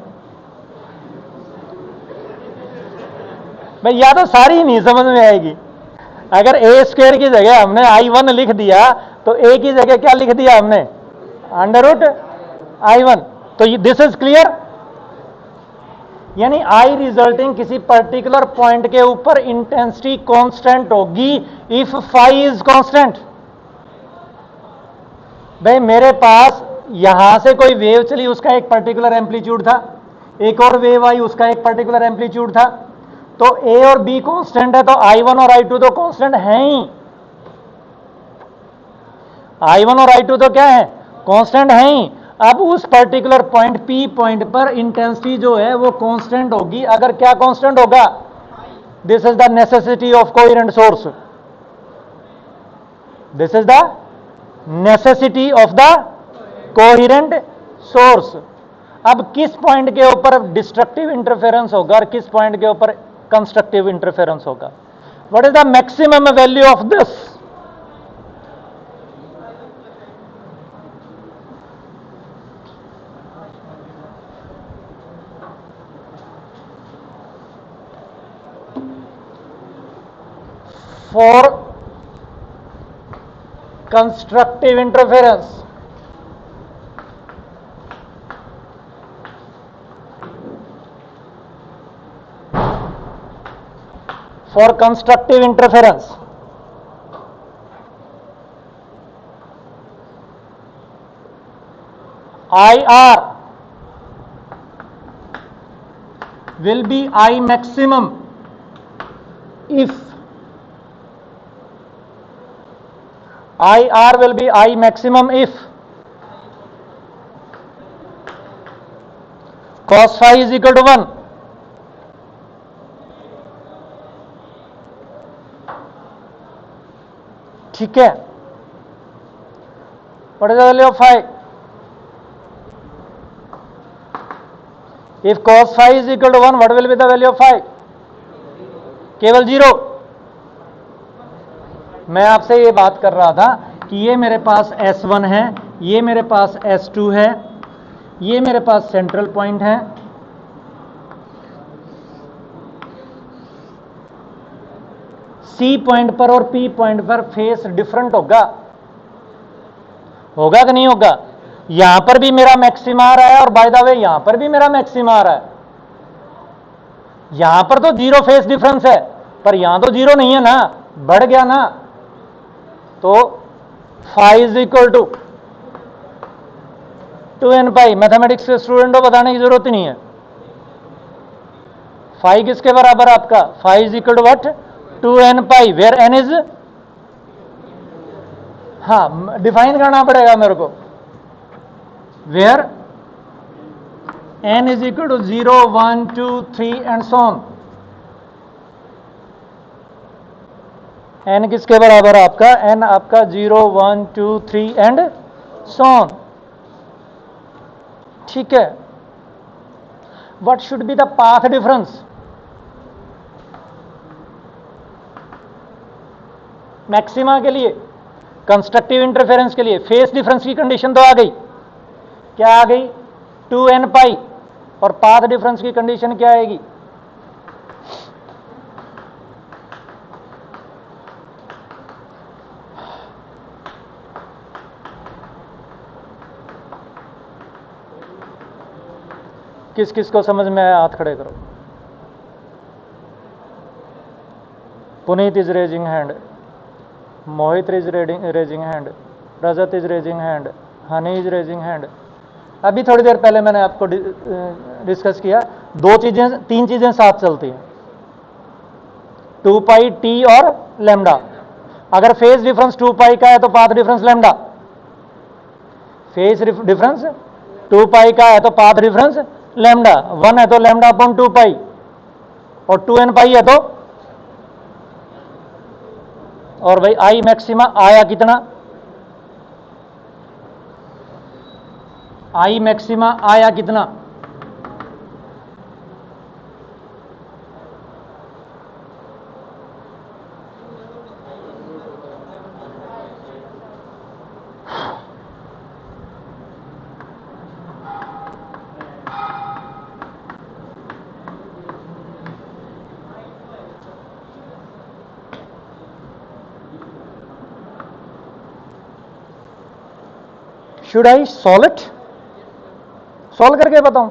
भाई या तो सारी नहीं समझ में आएगी। अगर ए स्क्वायर की जगह हमने I1 लिख दिया तो ए की जगह क्या लिख दिया हमने, अंडर रूट I1। तो दिस इज क्लियर। यानी आई रिजल्टिंग किसी पर्टिकुलर पॉइंट के ऊपर इंटेंसिटी कांस्टेंट होगी इफ फाई इज कांस्टेंट। भाई मेरे पास यहां से कोई वेव चली, उसका एक पर्टिकुलर एम्पलीट्यूड था, एक और वेव आई, उसका एक पर्टिकुलर एम्पलीट्यूड था, तो ए और बी कांस्टेंट है, तो I1 और I2 तो कांस्टेंट है ही। I1 और I2 तो क्या है, कांस्टेंट है ही। अब उस पर्टिकुलर पॉइंट P पॉइंट पर इंटेंसिटी जो है वो कांस्टेंट होगी। अगर क्या कांस्टेंट होगा, this is the necessity of coherent source, this is the necessity of the coherent source. अब किस पॉइंट के ऊपर डिस्ट्रक्टिव इंटरफेरेंस होगा और किस पॉइंट के ऊपर कंस्ट्रक्टिव इंटरफेरेंस होगा, what is the maximum value of this. For constructive interference, for constructive interference, IR will be I maximum if IR will be I maximum if cos phi is equal to 1, ठीक है। what is the value of phi, if cos phi is equal to 1 what will be the value of phi, केवल 0। मैं आपसे ये बात कर रहा था कि ये मेरे पास S1 है, ये मेरे पास S2 है, ये मेरे पास सेंट्रल पॉइंट है, C पॉइंट पर और P पॉइंट पर फेस डिफरेंट होगा, होगा कि नहीं होगा। यहां पर भी मेरा मैक्सिमा आ रहा है और बाय द वे यहां पर भी मेरा मैक्सिमा आ रहा है। यहां पर तो 0 फेस डिफरेंस है, पर यहां तो 0 नहीं है ना, बढ़ गया ना। तो phi is equal to 2n pi. Mathematics के स्टूडेंट को बताने की जरूरत ही नहीं है। फाई किसके बराबर आपका, phi is equal to what, 2n pi, where n is, हाँ डिफाइन करना पड़ेगा मेरे को, where n is equal to 0 1 2 3 and so on. n किसके बराबर आपका, n आपका 0 1 2 3 एंड सो ऑन, ठीक है। What should be the path difference, maxima के लिए, कंस्ट्रक्टिव इंटरफेरेंस के लिए फेस डिफरेंस की कंडीशन तो आ गई, क्या आ गई, 2n पाई, और पाथ डिफरेंस की कंडीशन क्या आएगी, किस किस को समझ में आया, हाथ खड़े करो। Puneet is raising hand, Mohit is raising hand, Rajat is raising hand, honey is raising hand. अभी थोड़ी देर पहले मैंने आपको डिस्कस किया, तीन चीजें साथ चलती हैं, 2 पाई टी और लैम्डा। अगर फेज डिफरेंस 2 पाई का है तो path difference lambda, phase difference 2 पाई का है तो पाथ डिफरेंस लैम्डा, 1 है तो लैम्डा अपॉन 2 पाई, और 2n पाई है तो, और भाई आई मैक्सिमा आया कितना, आई मैक्सिमा आया कितना? Should I solve it? Solve करके बताऊं?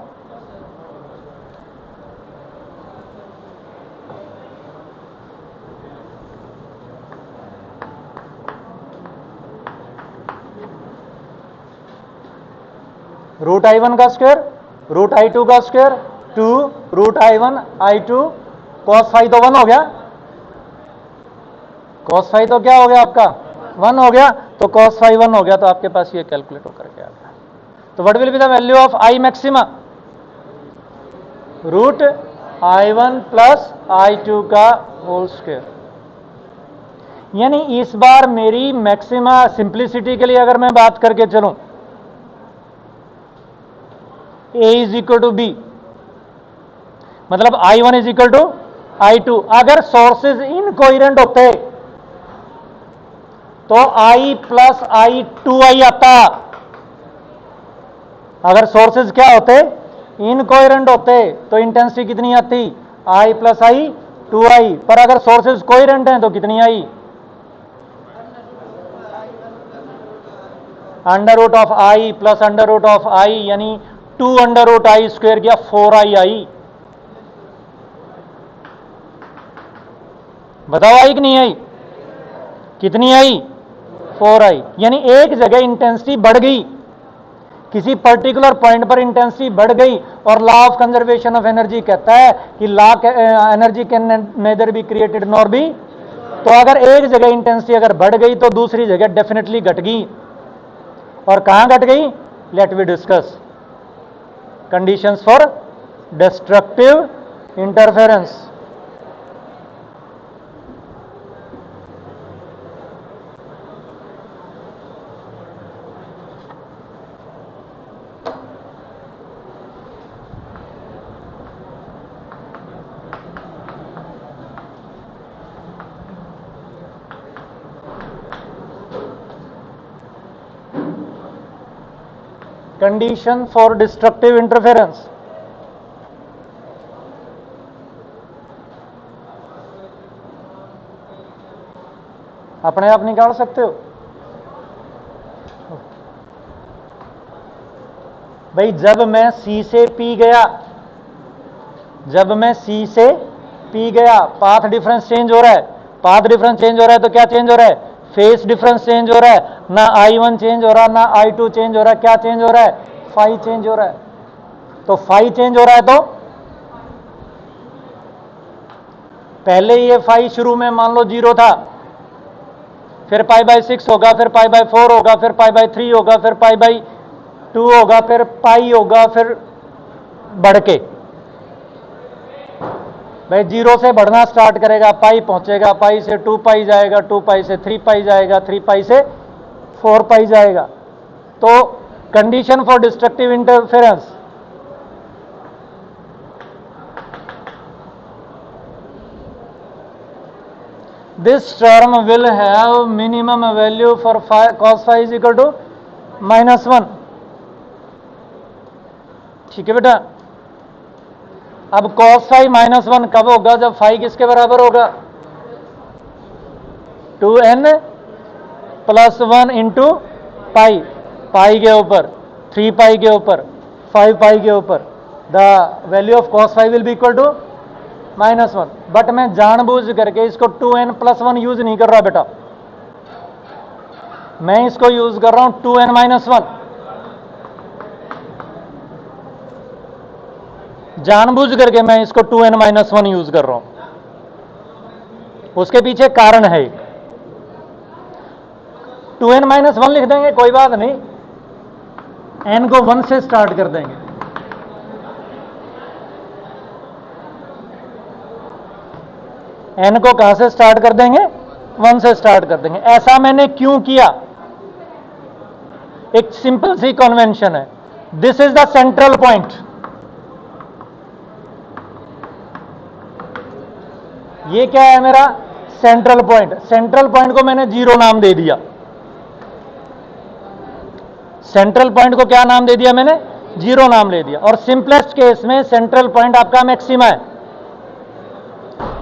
रूट I1 का स्क्वायर, रूट I2 का square, 2 root I1 I2 cos phi तो 1 हो गया, कॉस फाई तो क्या हो गया आपका 1 हो गया, तो कॉस फाई 1 हो गया, तो आपके पास ये कैलकुलेट होकर के आ गया। तो what will be the value of I maxima? Root I1 plus I2 का होल स्क्वायर। यानी इस बार मेरी मैक्सिमा सिंप्लिसिटी के लिए अगर मैं बात करके चलूं, A is equal to b, मतलब I1 is equal to I2। अगर सोर्सेज इनकोहेरेंट होते तो I प्लस I2I आता। अगर सोर्सेज क्या होते? इनकोहेरेंट होते तो इंटेंसिटी कितनी आती? I plus I2I। पर अगर सोर्सेज कोहेरेंट हैं तो कितनी आई? Under root of I plus under root of I, यानी 2 अंडर रूट I स्क्वायर किया 4I आई। बताओ आई कि नहीं आई? कितनी आई? 4I। यानी एक जगह इंटेंसिटी बढ़ गई, किसी पर्टिकुलर पॉइंट पर इंटेंसिटी बढ़ गई, और law of conservation of energy कहता है कि law energy can nether be created nor be. तो अगर एक जगह इंटेंसिटी अगर बढ़ गई तो दूसरी जगह डेफिनेटली घट गई, और कहां घट गई? Let we discuss conditions for destructive interference. Condition for destructive interference. अपने आप निकाल सकते हो भाई। जब मैं C से P गया, जब मैं C से P गया, पाथ डिफरेंस चेंज हो रहा है। पाथ डिफरेंस चेंज हो रहा है तो क्या चेंज हो रहा है? फेस डिफरेंस चेंज हो रहा है। ना I1 चेंज हो रहा, ना I2 चेंज हो रहा, क्या चेंज हो रहा है? फाई चेंज हो रहा है। तो फाई चेंज हो रहा है तो पहले ये फाई शुरू में मान लो 0 था, फिर π/6 होगा, फिर π/4 होगा, फिर π/3 होगा, फिर π/2 होगा, फिर पाई होगा, फिर बढ़ के भाई 0 से बढ़ना स्टार्ट करेगा, पाई पहुंचेगा, पाई से 2 पाई जाएगा, 2 पाई से 3 पाई जाएगा, 3 पाई से 4 पाई जाएगा। तो condition for destructive interference, this term will have minimum value for cos phi is equal to -1। ठीक है बेटा। अब cos phi -1 कब होगा? जब phi किसके बराबर होगा? 2n प्लस 1 इंटू पाई, पाई के ऊपर 3 पाई के ऊपर 5 पाई के ऊपर। The value of cos phi will be equal to -1। But मैं जानबूझ करके इसको 2n प्लस 1 यूज नहीं कर रहा बेटा, मैं इसको यूज कर रहा हूं 2n -1। जानबूझ करके मैं इसको 2n -1 यूज कर रहा हूं। उसके पीछे कारण है, 2n -1 लिख देंगे, कोई बात नहीं, n को 1 से स्टार्ट कर देंगे। n को कहां से स्टार्ट कर देंगे? 1 से स्टार्ट कर देंगे। ऐसा मैंने क्यों किया? एक सिंपल सी कन्वेंशन है, this is the central point. ये क्या है मेरा सेंट्रल पॉइंट। सेंट्रल पॉइंट को मैंने 0 नाम दे दिया। सेंट्रल पॉइंट को क्या नाम दे दिया मैंने 0 नाम ले दिया। और सिंपलेस्ट केस में सेंट्रल पॉइंट आपका मैक्सिमा है।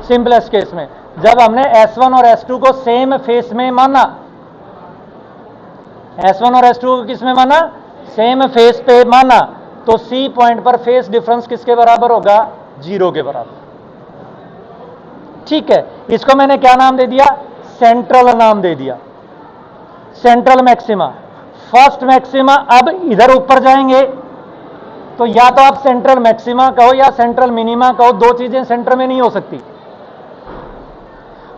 सिंपलेस्ट केस में जब हमने S1 और S2 को सेम फेस में माना, S1 और S2 को किस में माना सेम फेस पे माना, तो C पॉइंट पर फेस डिफरेंस किसके बराबर होगा 0 के बराबर। ठीक है, इसको मैंने क्या नाम दे दिया सेंट्रल नाम दे दिया, सेंट्रल मैक्सिमा। फर्स्ट मैक्सिमा अब इधर ऊपर जाएंगे तो या तो आप सेंट्रल मैक्सिमा कहो या सेंट्रल मिनिमा कहो, दो चीजें सेंटर में नहीं हो सकती।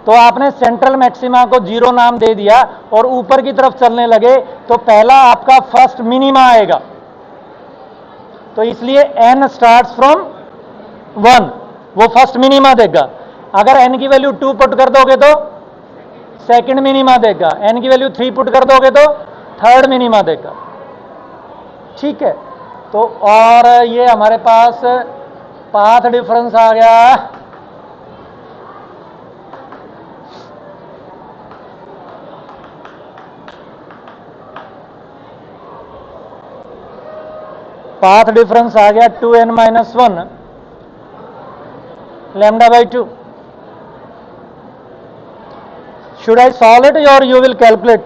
तो आपने सेंट्रल मैक्सिमा को 0 नाम दे दिया और ऊपर की तरफ चलने लगे तो पहला आपका फर्स्ट मिनिमा आएगा। तो इसलिए n स्टार्ट्स फ्रॉम 1, वो फर्स्ट मिनिमा देगा। अगर n की वैल्यू 2 पुट कर दोगे तो सेकंड मिनिमा देगा, n की वैल्यू 3 पुट कर दोगे तो थर्ड मिनिमा देगा। ठीक है, तो और ये हमारे पास पाथ डिफरेंस आ गया पाथ डिफरेंस आ गया 2n-1 λ/2। Should I solve it और यू विल कैलकुलेट?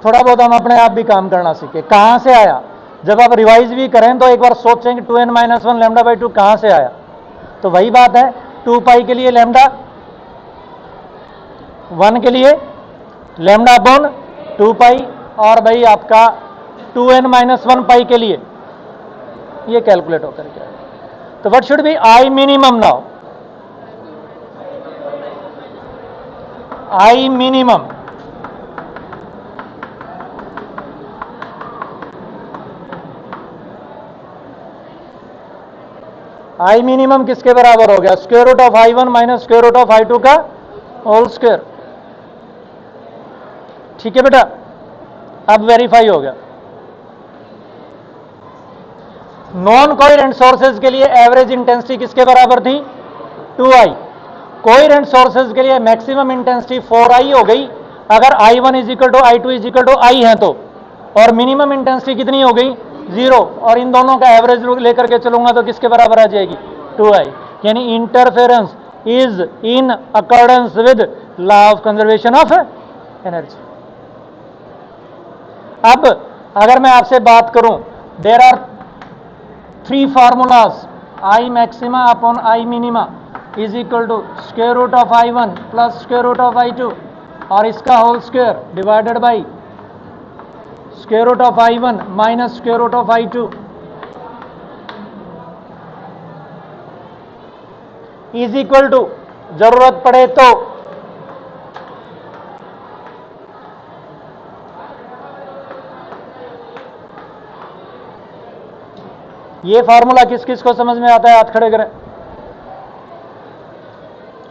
थोड़ा बहुत हम अपने आप भी काम करना सीखे। कहां से आया? जब आप रिवाइज भी करें तो एक बार सोचें कि 2n-1 λ/2 कहां से आया। तो वही बात है 2 पाई के लिए लैम्डा, 1 के लिए λ/2 पाई, और भाई आपका 2n-1 पाई के लिए ये कैलकुलेट होकर के। तो what should be I minimum now? I minimum I minimum किसके बराबर हो गया square root of I1 minus square root of I2 का होल स्क्वायर। ठीक है बेटा, अब वेरीफाई हो गया। नॉन कोहेरेंट सोर्सेज के लिए एवरेज इंटेंसिटी किसके बराबर थी 2I। कोहेरेंट सोर्सेज के लिए मैक्सिमम इंटेंसिटी 4I हो गई अगर I1 is equal to I2 is equal to I है तो, और मिनिमम इंटेंसिटी कितनी हो गई 0, और इन दोनों का एवरेज लेकर के चलूंगा तो किसके बराबर आ जाएगी 2I। यानी interference is in accordance with law of conservation of energy. अब अगर मैं आपसे बात करूं, there are 3 formulas, I maxima upon I minima is equal to square root of I1 plus square root of I2 और इसका whole square divided by square root of I1 minus square root of I2 is equal to जरूरत पड़े तो ये formula किस किस को समझ में आता है? हाथ खड़े करें।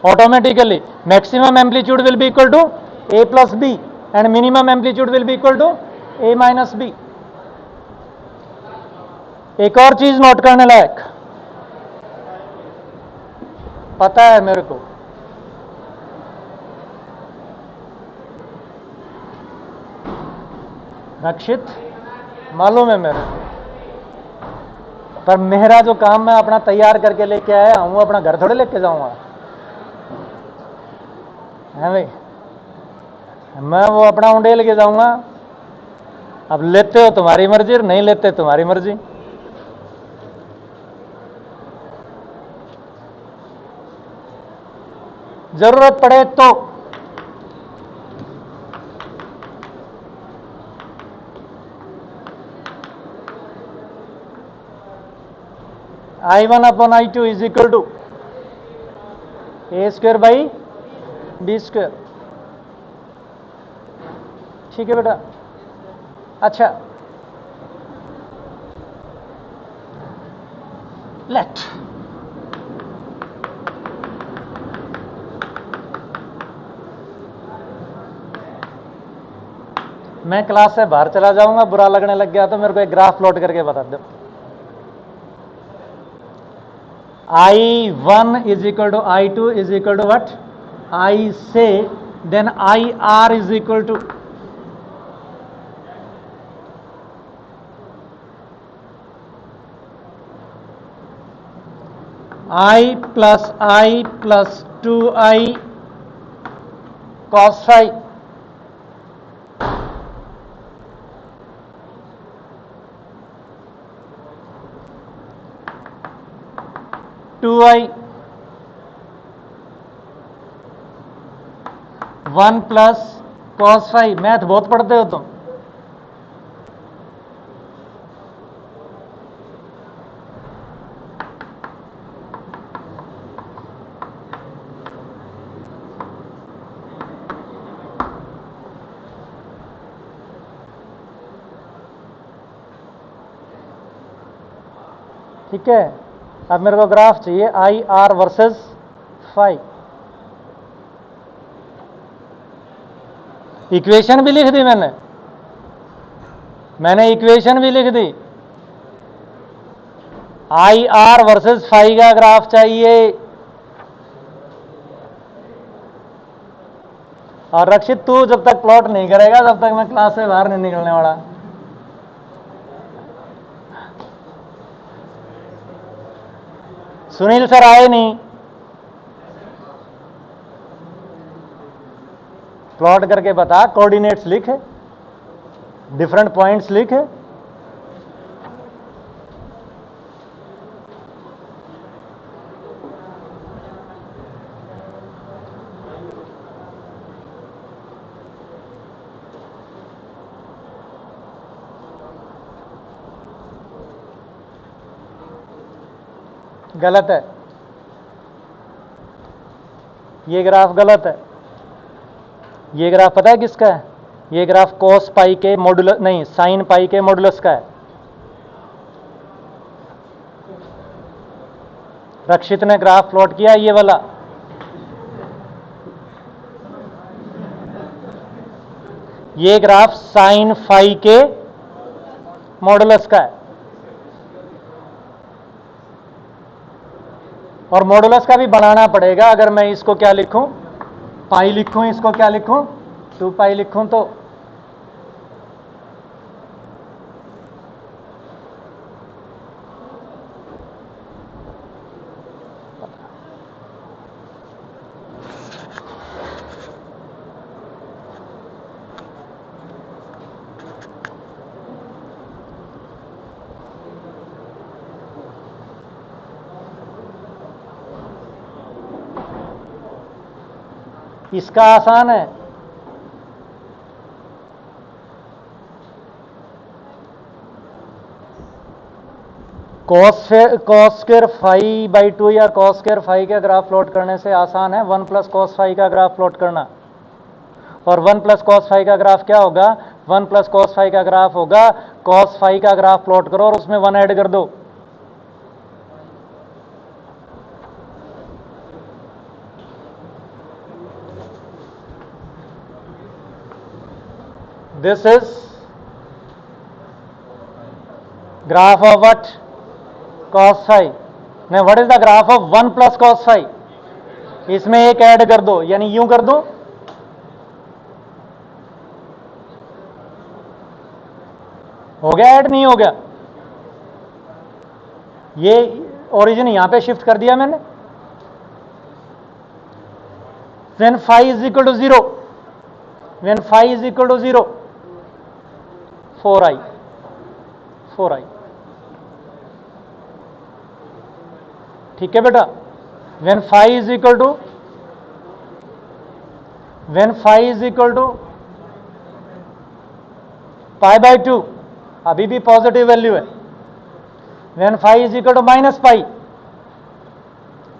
Automatically maximum amplitude will be equal to A plus b and minimum amplitude will be equal to A minus b. एक और चीज नोट करने लायक, पता है मेरे को, रक्षित मालूम है मेरे को, पर मेरा जो काम मैं अपना तैयार करके लेके आया हूं अपना घर थोड़े लेके जाऊंगा है भाई, मैं वो अपना उंडे लेके जाऊंगा। अब लेते हो तुम्हारी मर्जी, नहीं लेते तुम्हारी मर्जी। जरूरत पड़े तो I1 upon I2 is equal to A square by B square. ठीक है बेटा। अच्छा, लेट मैं क्लास से बाहर चला जाऊंगा, बुरा लगने लग गया तो मेरे को एक ग्राफ प्लॉट करके बता दो। I1 is equal to I2 is equal to what? I say, then IR is equal to I plus 2I cos phi. Two I 1 plus cos phi. Math बहुत पढ़ते हो तुम। ठीक है, अब मेरे को ग्राफ चाहिए I r versus phi. Equation भी लिख दी मैंने इक्वेशन भी लिख दी। आई आर वर्सेस फाई का ग्राफ चाहिए। और रक्षित तू जब तक प्लॉट नहीं करेगा तब तक मैं क्लास से बाहर नहीं निकलने वाला। सुनील सर आए नहीं, प्लॉट करके बता, कोऑर्डिनेट्स लिख, डिफरेंट पॉइंट्स लिख। गलत है, ये ग्राफ गलत है। ये ग्राफ पता है किसका है? ये ग्राफ कोस पाई के मॉडुलस, नहीं, साइन पाई के मॉडुलस का है। रक्षित ने ग्राफ प्लॉट किया ये वाला। ये ग्राफ साइन फाई के मॉडुलस का है। और मॉडुलस का भी बनाना पड़ेगा। अगर मैं इसको क्या लिखूं, पाई लिखूं, इसको क्या लिखूं, 2 पाई लिखूं तो इसका आसान है। कॉस स्क्वायर फाई बाई 2 या कॉस स्क्वायर फाई का ग्राफ प्लॉट करने से आसान है 1 प्लस कॉस फाई का ग्राफ प्लॉट करना। और 1 प्लस कॉस फाई का ग्राफ क्या होगा? 1 प्लस कॉस फाई का ग्राफ होगा कॉस फाई का ग्राफ प्लॉट करो और उसमें 1 ऐड कर दो। This is graph of what? Cos phi. Now what is the graph of 1 plus cos phi? इसमें एक ऐड कर दो, यानी यूं कर दो, हो गया ऐड, नहीं हो गया? ये ओरिजिन यहां पे शिफ्ट कर दिया मैंने। When phi is equal to 0, when phi is equal to 0, 4i, 4i, ठीक है बेटा। when phi is equal to, when phi is equal to pi by 2, अभी भी पॉजिटिव वैल्यू है। when phi is equal to minus pi,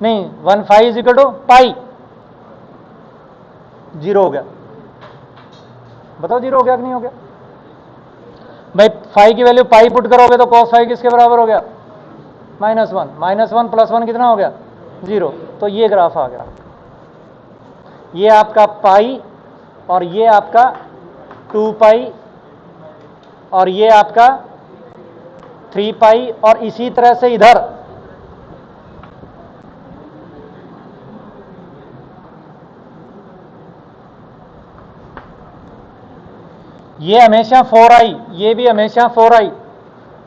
नहीं, when phi is equal to पाई, 0 हो गया। बताओ 0 हो गया कि नहीं हो गया? भाई फाई की वैल्यू पाई पुट करोगे तो कॉस फाई किसके बराबर हो गया? -1। -1 प्लस 1 कितना हो गया? 0। तो ये ग्राफ आ गया। ये आपका पाई और ये आपका 2 पाई और ये आपका 3 पाई, और इसी तरह से इधर ये हमेशा 4i, ये भी हमेशा 4i।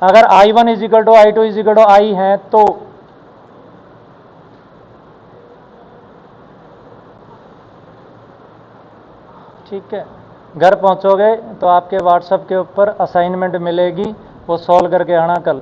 अगर I1 is equal to I2 is equal to I है तो ठीक है, घर पहुंचोगे तो आपके व्हाट्सएप के ऊपर असाइनमेंट मिलेगी, वो सॉल्व करके आना कल।